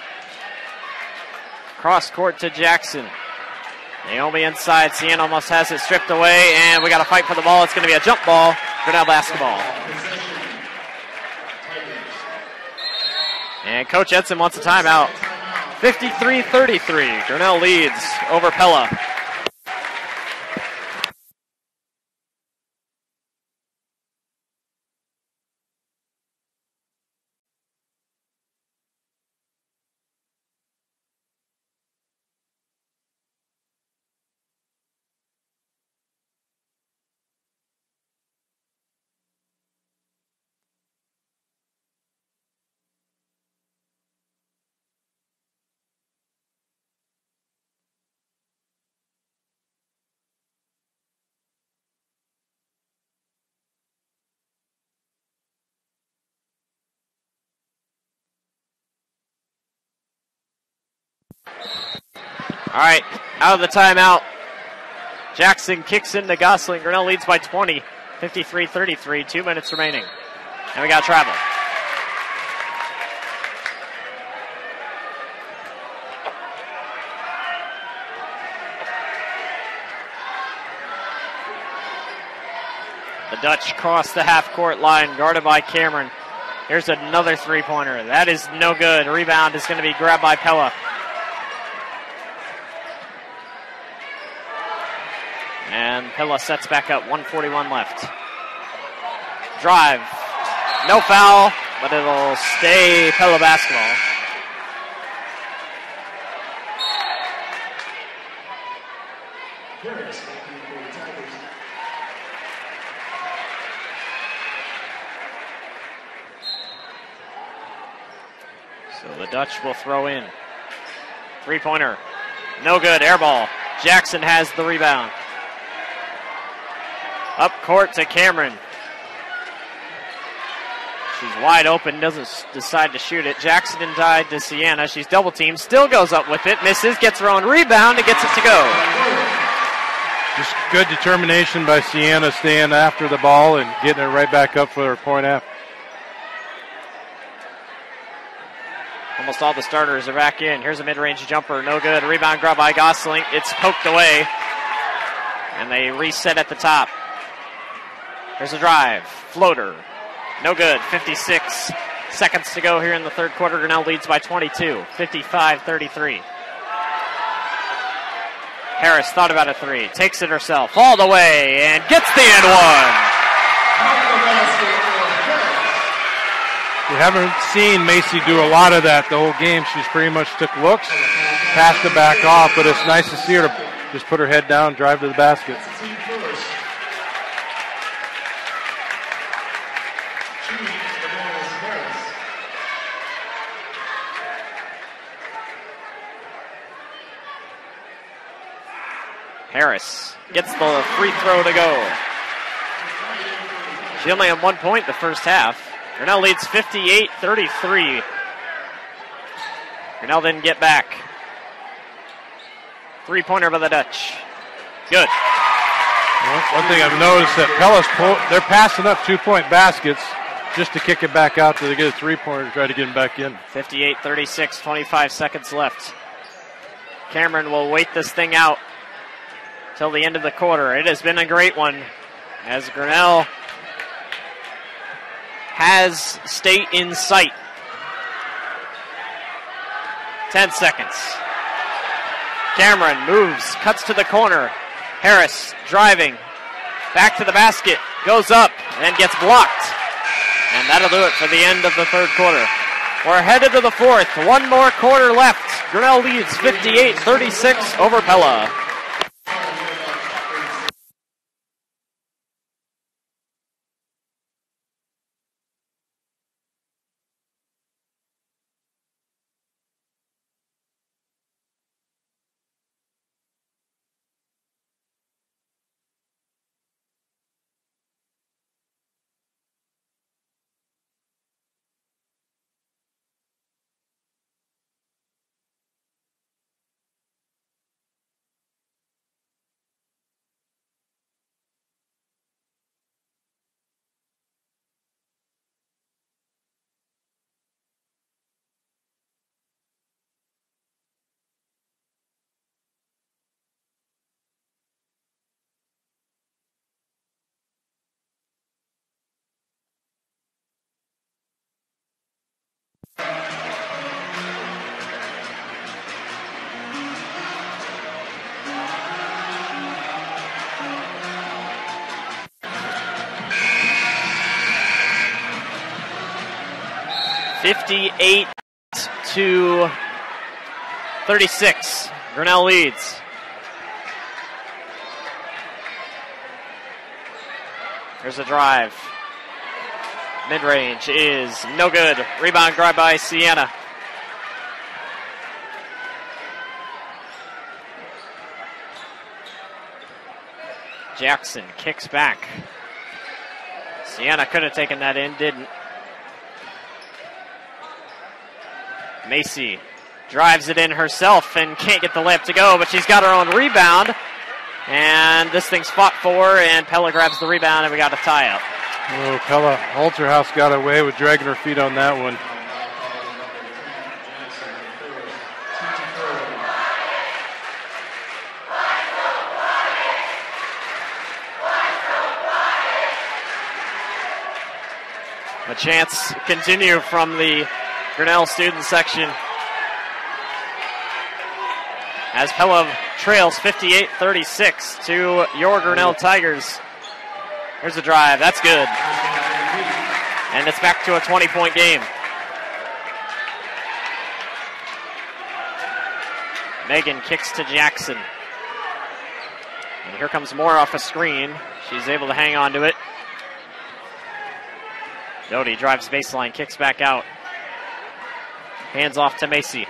Cross court to Jackson. Naomi inside. Sienna almost has it stripped away, and we got to fight for the ball. It's going to be a jump ball. Grinnell basketball. And Coach Edson wants a timeout. 53-33. Grinnell leads over Pella. All right, out of the timeout. Jackson kicks into Gosling. Grinnell leads by 20, 53-33, 2 minutes remaining. And we got travel. The Dutch cross the half-court line, guarded by Cameron. Here's another three-pointer. That is no good. Rebound is going to be grabbed by Pella. And Pella sets back up, 1:41 left. Drive. No foul, but it'll stay Pella basketball. So the Dutch will throw in. Three-pointer. No good. Air ball. Jackson has the rebound. Up court to Cameron. She's wide open, doesn't decide to shoot it. Jackson inside to Sienna. She's double teamed, still goes up with it, misses, gets her own rebound, and gets it to go. Just good determination by Sienna staying after the ball and getting it right back up for her point after. Almost all the starters are back in. Here's a mid-range jumper, no good. Rebound grab by Gosling. It's poked away, and they reset at the top. Here's a drive. Floater. No good. 56 seconds to go here in the third quarter. Grinnell leads by 22. 55-33. Harris thought about a three. Takes it herself all the way and gets the and one. We haven't seen Macy do a lot of that the whole game. She's pretty much took looks, passed it back off, but it's nice to see her to just put her head down, drive to the basket. Harris gets the free throw to go. She only had 1 point the first half. Grinnell leads 58-33. Grinnell didn't get back. Three-pointer by the Dutch. Good. One thing I've noticed that Pella's they're passing up 2-point baskets just to kick it back out to get a three-pointer to try to get them back in. 58-36, 25 seconds left. Cameron will wait this thing out till the end of the quarter. It has been a great one as Grinnell has state in sight. 10 seconds. Cameron moves, cuts to the corner. Harris driving, back to the basket, goes up and gets blocked. And that'll do it for the end of the third quarter. We're headed to the fourth. One more quarter left. Grinnell leads 58-36 over Pella. 58-36. Grinnell leads. Here's a drive. Mid-range is no good. Rebound grabbed by Sienna. Jackson kicks back. Sienna could have taken that in, didn't. Macy drives it in herself and can't get the layup to go, but she's got her own rebound. And this thing's fought for, and Pella grabs the rebound, and we got a tie-up. Oh, Pella Holterhouse got away with dragging her feet on that one. A chance to continue from the Grinnell student section as Pella trails 58-36 to your Grinnell Tigers. Here's a drive. That's good. And it's back to a 20-point game. Megan kicks to Jackson. And here comes more off a screen. She's able to hang on to it. Doty drives baseline, kicks back out. Hands off to Macy.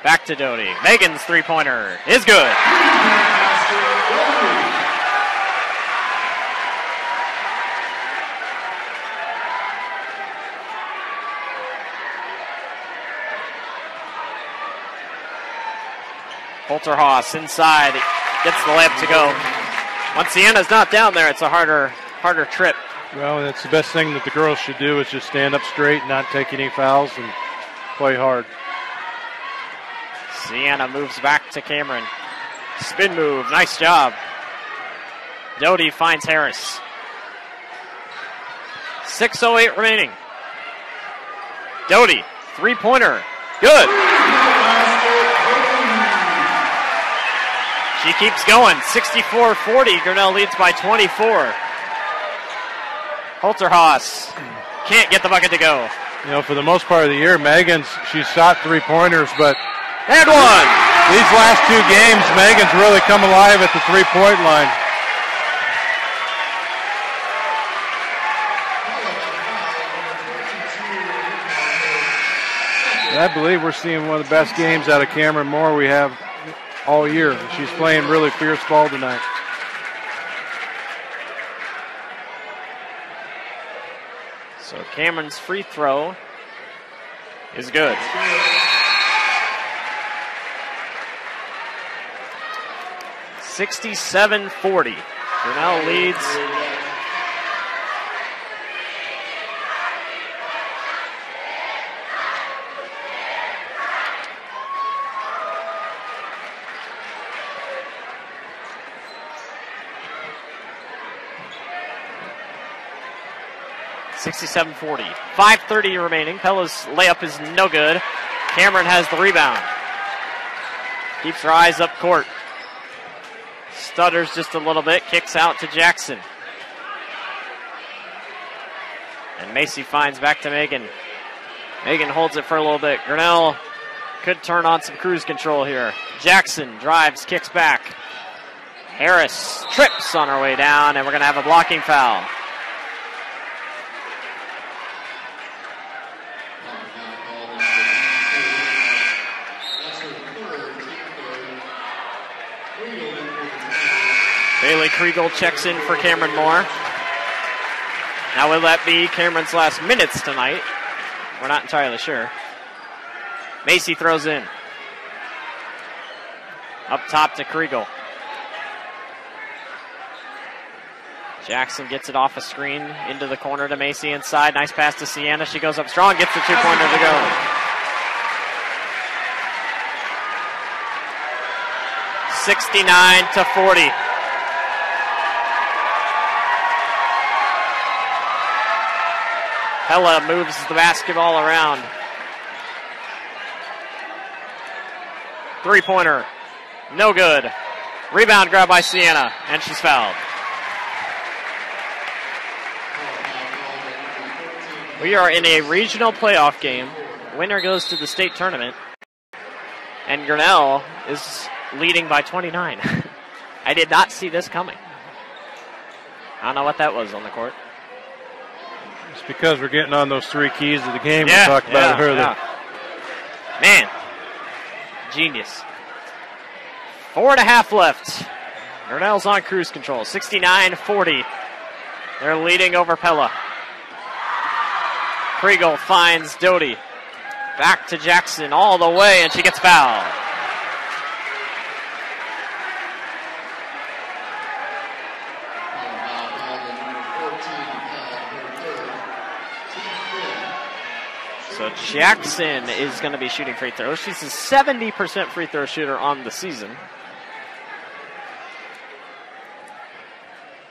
Back to Doty. Megan's three-pointer is good. Holterhaus inside, gets the layup to go. Once Sienna's not down there, it's a harder trip. Well, that's the best thing that the girls should do is just stand up straight, not take any fouls, and play hard. Sienna moves back to Cameron. Spin move, nice job. Doty finds Harris. 6:08 remaining. Doty, three-pointer, good. She keeps going, 64-40. Grinnell leads by 24. Holterhaus can't get the bucket to go. You know, for the most part of the year, she's shot three-pointers, but and one. These last two games, Megan's really come alive at the three-point line. And I believe we're seeing one of the best games out of Cameron Moore we have all year. She's playing really fierce ball tonight. So Cameron's free throw is good. $67-40. Grinnell leads. $67-40. 5:30 remaining. Pella's layup is no good. Cameron has the rebound. Keeps her eyes up court. Stutters just a little bit. Kicks out to Jackson. And Macy finds back to Megan. Megan holds it for a little bit. Grinnell could turn on some cruise control here. Jackson drives, kicks back. Harris trips on her way down, and we're going to have a blocking foul. Bailey Kriegel checks in for Cameron Moore. Now, will that be Cameron's last minutes tonight? We're not entirely sure. Macy throws in. Up top to Kriegel. Jackson gets it off a screen into the corner to Macy inside. Nice pass to Sienna. She goes up strong, gets the two-pointer to go. $69-40. Pella moves the basketball around. Three-pointer, no good. Rebound grab by Sienna, and she's fouled. We are in a regional playoff game winner goes to the state tournament. And Grinnell is leading by 29. I did not see this coming. I don't know what that was on the court. It's because we're getting on those 3 keys of the game. We talked about it earlier. Man, genius. 4.5 left. Grinnell's on cruise control, 69-40. They're leading over Pella. Kriegel finds Doty. Back to Jackson all the way, and she gets fouled. So Jackson is going to be shooting free throws. She's a 70% free throw shooter on the season.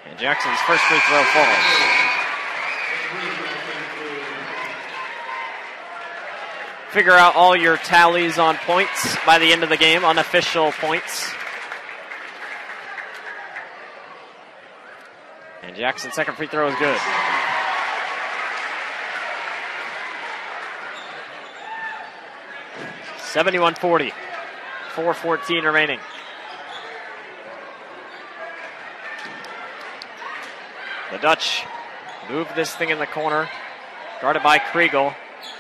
And Jackson's first free throw falls. Figure out all your tallies on points by the end of the game, unofficial points. And Jackson's second free throw is good. $71-40. 4:14 remaining. The Dutch move this thing in the corner. Guarded by Kriegel.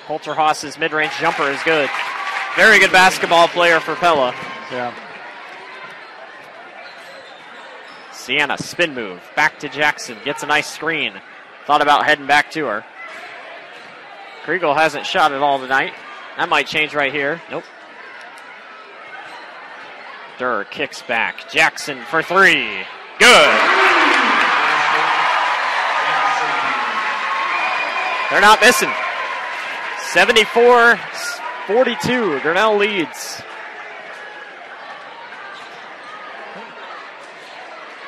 Holterhaus's mid-range jumper is good. Very good basketball player for Pella. Yeah. Sienna, spin move. Back to Jackson. Gets a nice screen. Thought about heading back to her. Kriegel hasn't shot it all tonight. That might change right here. Nope. Durr kicks back. Jackson for 3. Good. They're not missing. 74-42. Grinnell leads.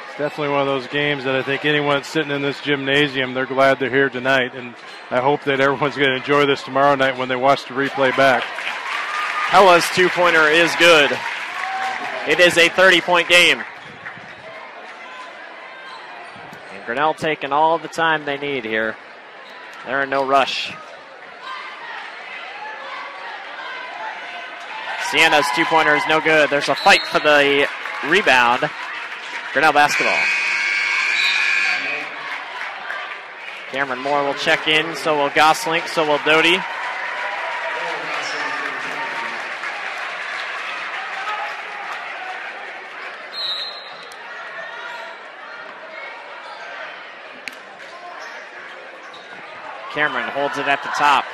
It's definitely one of those games that I think anyone sitting in this gymnasium, they're glad they're here tonight. And I hope that everyone's going to enjoy this tomorrow night when they watch the replay back. Pella's 2-pointer is good. It is a 30-point game. And Grinnell taking all the time they need here. They're in no rush. Sienna's 2-pointer is no good. There's a fight for the rebound. Grinnell basketball. Cameron Moore will check in, so will Goslink, so will Doty. Cameron holds it at the top.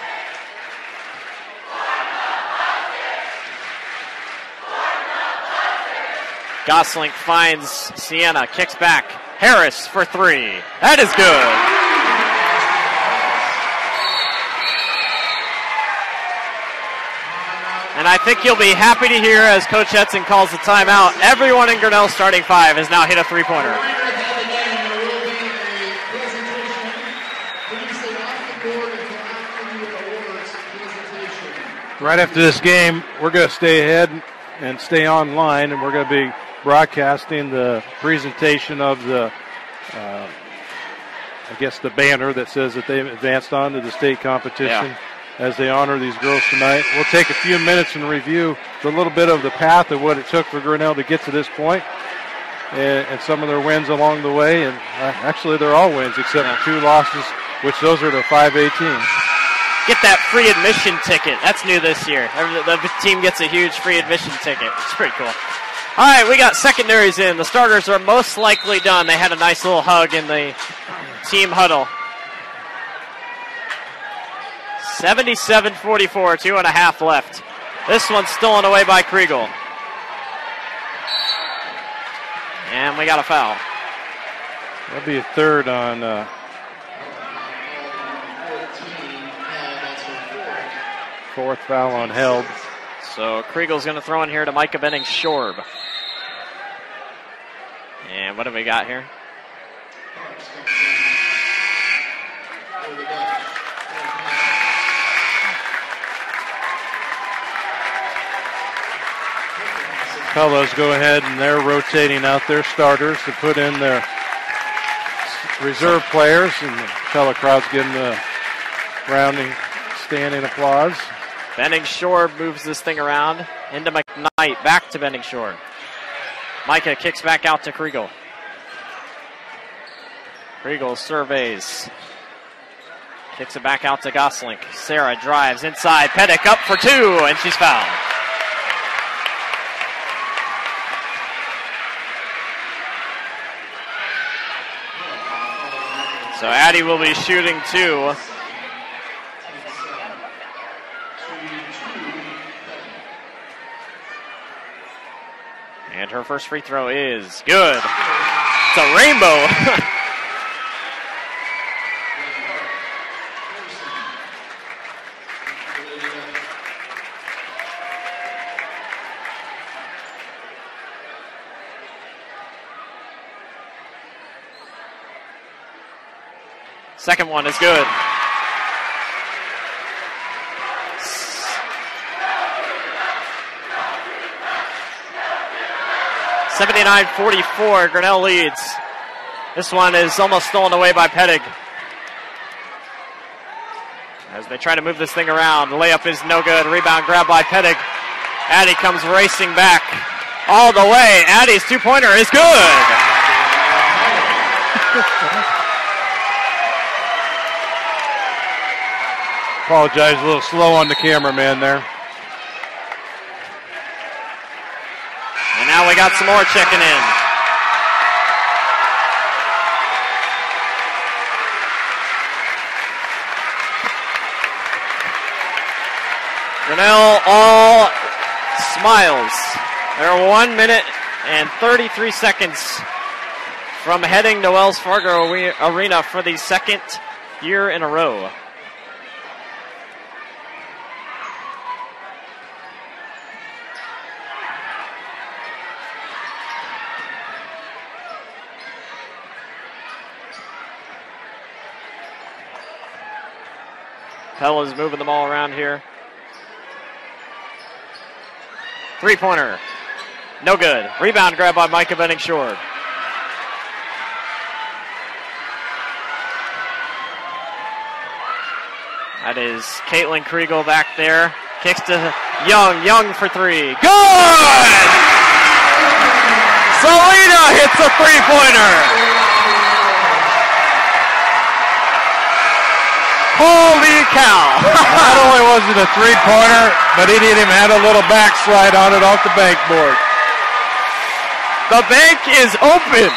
Goslink finds Sienna, kicks back. Harris for 3. That is good. And I think you'll be happy to hear as Coach Etzen calls the timeout, everyone in Grinnell's starting 5 has now hit a 3-pointer. Right after this game, we're going to stay ahead and stay online, and we're going to be broadcasting the presentation of the, I guess, the banner that says that they've advanced on to the state competition as they honor these girls tonight. We'll take a few minutes and review a little bit of the path of what it took for Grinnell to get to this point and some of their wins along the way. And actually, they're all wins except for 2 losses, which those are the 5A teams. Get that free admission ticket. That's new this year. The team gets a huge free admission ticket. It's pretty cool. All right, we got secondaries in. The starters are most likely done. They had a nice little hug in the team huddle. 77-44, 2.5 left. This one's stolen away by Kriegel. And we got a foul. That'll be a third on... Fourth foul on Held. So Kriegel's going to throw in here to Micah Benning-Shorb. And what have we got here? Pellas go ahead and they're rotating out their starters to put in their reserve players, and the Pella crowd's getting the rounding standing applause. Benning Shore moves this thing around into McKnight. Back to Benning Shore. Micah kicks back out to Kriegel. Kriegel surveys. Kicks it back out to Goslink. Sarah drives inside. Pettick up for 2, and she's fouled. So Addie will be shooting 2. And her first free throw is good. It's a rainbow. Second one is good. 79-44, Grinnell leads. This one is almost stolen away by Pettig. As they try to move this thing around, the layup is no good. Rebound grab by Pettig. Addie comes racing back all the way. Addie's two-pointer is good. Apologize, a little slow on the cameraman there. And now we got some more checking in. Grinnell all smiles. They're 1 minute and 33 seconds from heading to Wells Fargo Arena for the second year in a row. Pella's moving them all around here. Three-pointer. No good. Rebound grab by Micah Benning Shore. That is Caitlin Kriegel back there. Kicks to Young. Young for 3. Good! Selena hits a three-pointer. Holy cow. Not only was it a three-pointer, but he didn't even have a little backslide on it off the bankboard. The bank is open.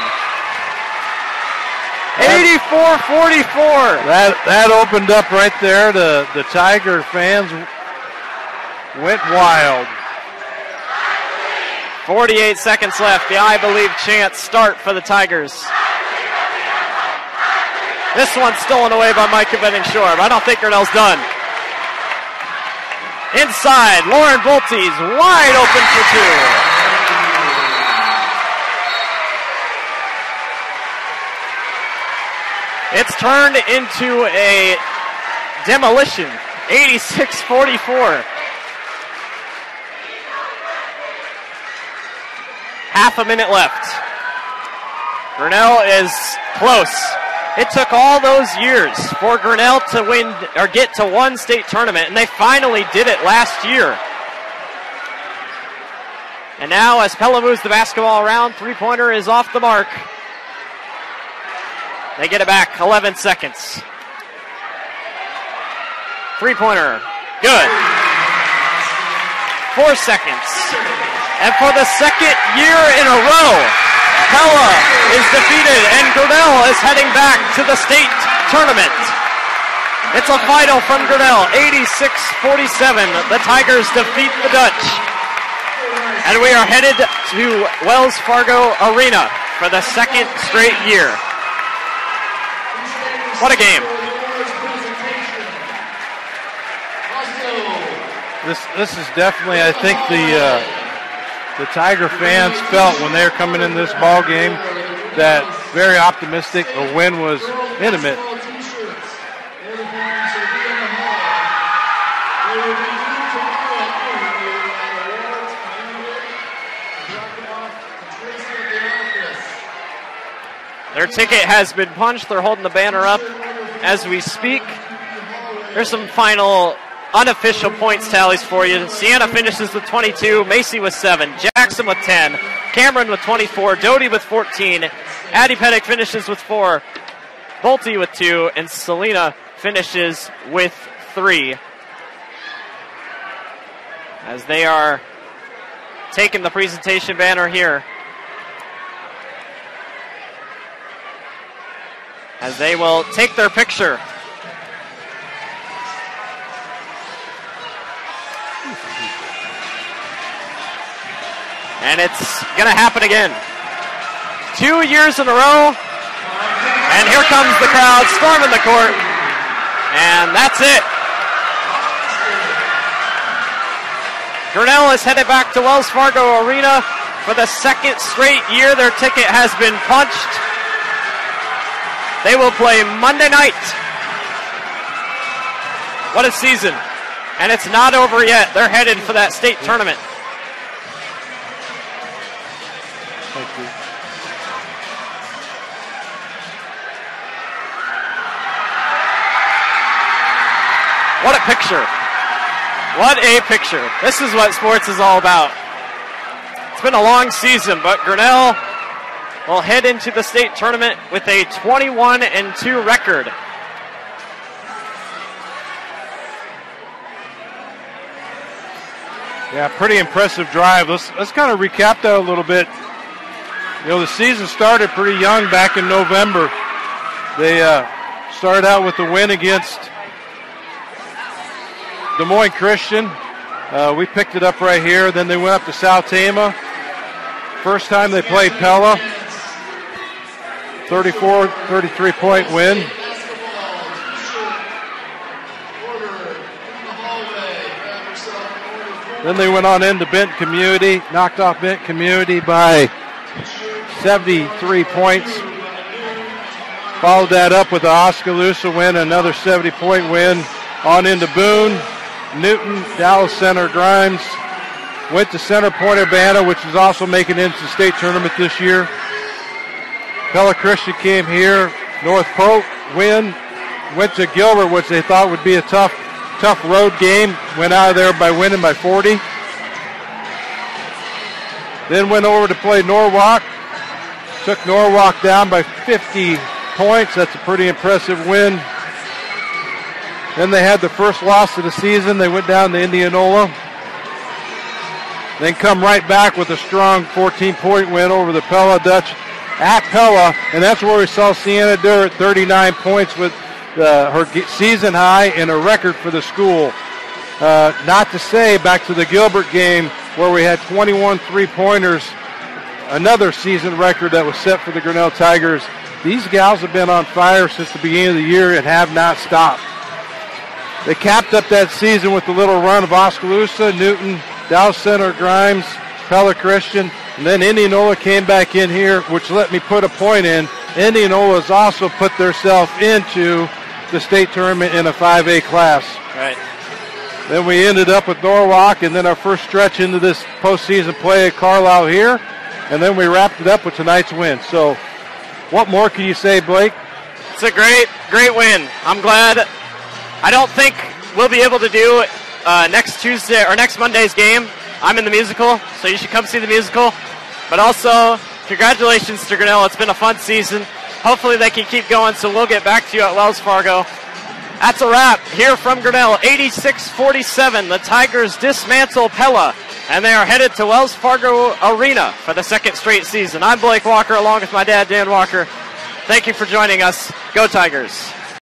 84-44. That opened up right there. The Tiger fans went wild. 48 seconds left. The I Believe chant start for the Tigers. This one's stolen away by Micah Benning Shore, but I don't think Grinnell's done. Inside, Lauren Bolte's wide open for 2. It's turned into a demolition, 86-44. Half a minute left. Grinnell is close. It took all those years for Grinnell to win or get to one state tournament, and they finally did it last year. And now, as Pella moves the basketball around, three-pointer is off the mark. They get it back, 11 seconds. Three-pointer, good. 4 seconds. And for the second year in a row, Pella is defeated, and Grinnell is heading back to the state tournament. It's a final from Grinnell, 86-47. The Tigers defeat the Dutch. And we are headed to Wells Fargo Arena for the second straight year. What a game. This is definitely, I think, the Tiger fans felt when they were coming in this ball game that very optimistic. The win was intimate. Their ticket has been punched. They're holding the banner up as we speak. There's some final unofficial points tallies for you. Sienna finishes with 22, Macy with 7, Jackson with 10, Cameron with 24, Doty with 14, Addie Pettick finishes with 4, Bolte with 2, and Selena finishes with 3. As they are taking the presentation banner here. As they will take their picture. And it's going to happen again. 2 years in a row. And here comes the crowd storming the court. And that's it. Grinnell is headed back to Wells Fargo Arena for the second straight year. Their ticket has been punched. They will play Monday night. What a season. And it's not over yet. They're headed for that state tournament. Thank you. What a picture. What a picture. This is what sports is all about. It's been a long season, but Grinnell will head into the state tournament with a 21-2 record. Yeah, pretty impressive drive. Let's kind of recap that a little bit. You know, the season started pretty young back in November. They started out with a win against Des Moines Christian. We picked it up right here. Then they went up to South Tama. First time they played Pella. 33-point win. Then they went on into Benton Community, knocked off Benton Community by 73 points. Followed that up with the Oskaloosa win, another 70-point win. On into Boone, Newton, Dallas Center, Grimes. Went to Center Point Urbana, which is also making it into the state tournament this year. Pella Christian came here. North Pope win. Went to Gilbert, which they thought would be a tough road game. Went out of there by winning by 40. Then went over to play Norwalk. Took Norwalk down by 50 points. That's a pretty impressive win. Then they had the first loss of the season. They went down to Indianola. Then come right back with a strong 14-point win over the Pella Dutch at Pella. And that's where we saw Sienna Durr at 39 points with her season high and a record for the school. Not to say, back to the Gilbert game where we had 21 three-pointers, another season record that was set for the Grinnell Tigers. These gals have been on fire since the beginning of the year and have not stopped. They capped up that season with a little run of Oskaloosa, Newton, Dallas Center, Grimes, Pella Christian, and then Indianola came back in here, which let me put a point in. Indianola has also put themselves into the state tournament in a 5A class. Right. Then we ended up with Norwalk, and then our first stretch into this postseason play at Carlisle here, and then we wrapped it up with tonight's win. So what more can you say, Blake? It's a great win. I'm glad. I don't think we'll be able to do next Tuesday or next Monday's game. I'm in the musical, so you should come see the musical. But also, congratulations to Grinnell. It's been a fun season. Hopefully they can keep going, so we'll get back to you at Wells Fargo. That's a wrap here from Grinnell. 86-47. The Tigers dismantle Pella, and they are headed to Wells Fargo Arena for the second straight season. I'm Blake Walker, along with my dad, Dan Walker. Thank you for joining us. Go Tigers.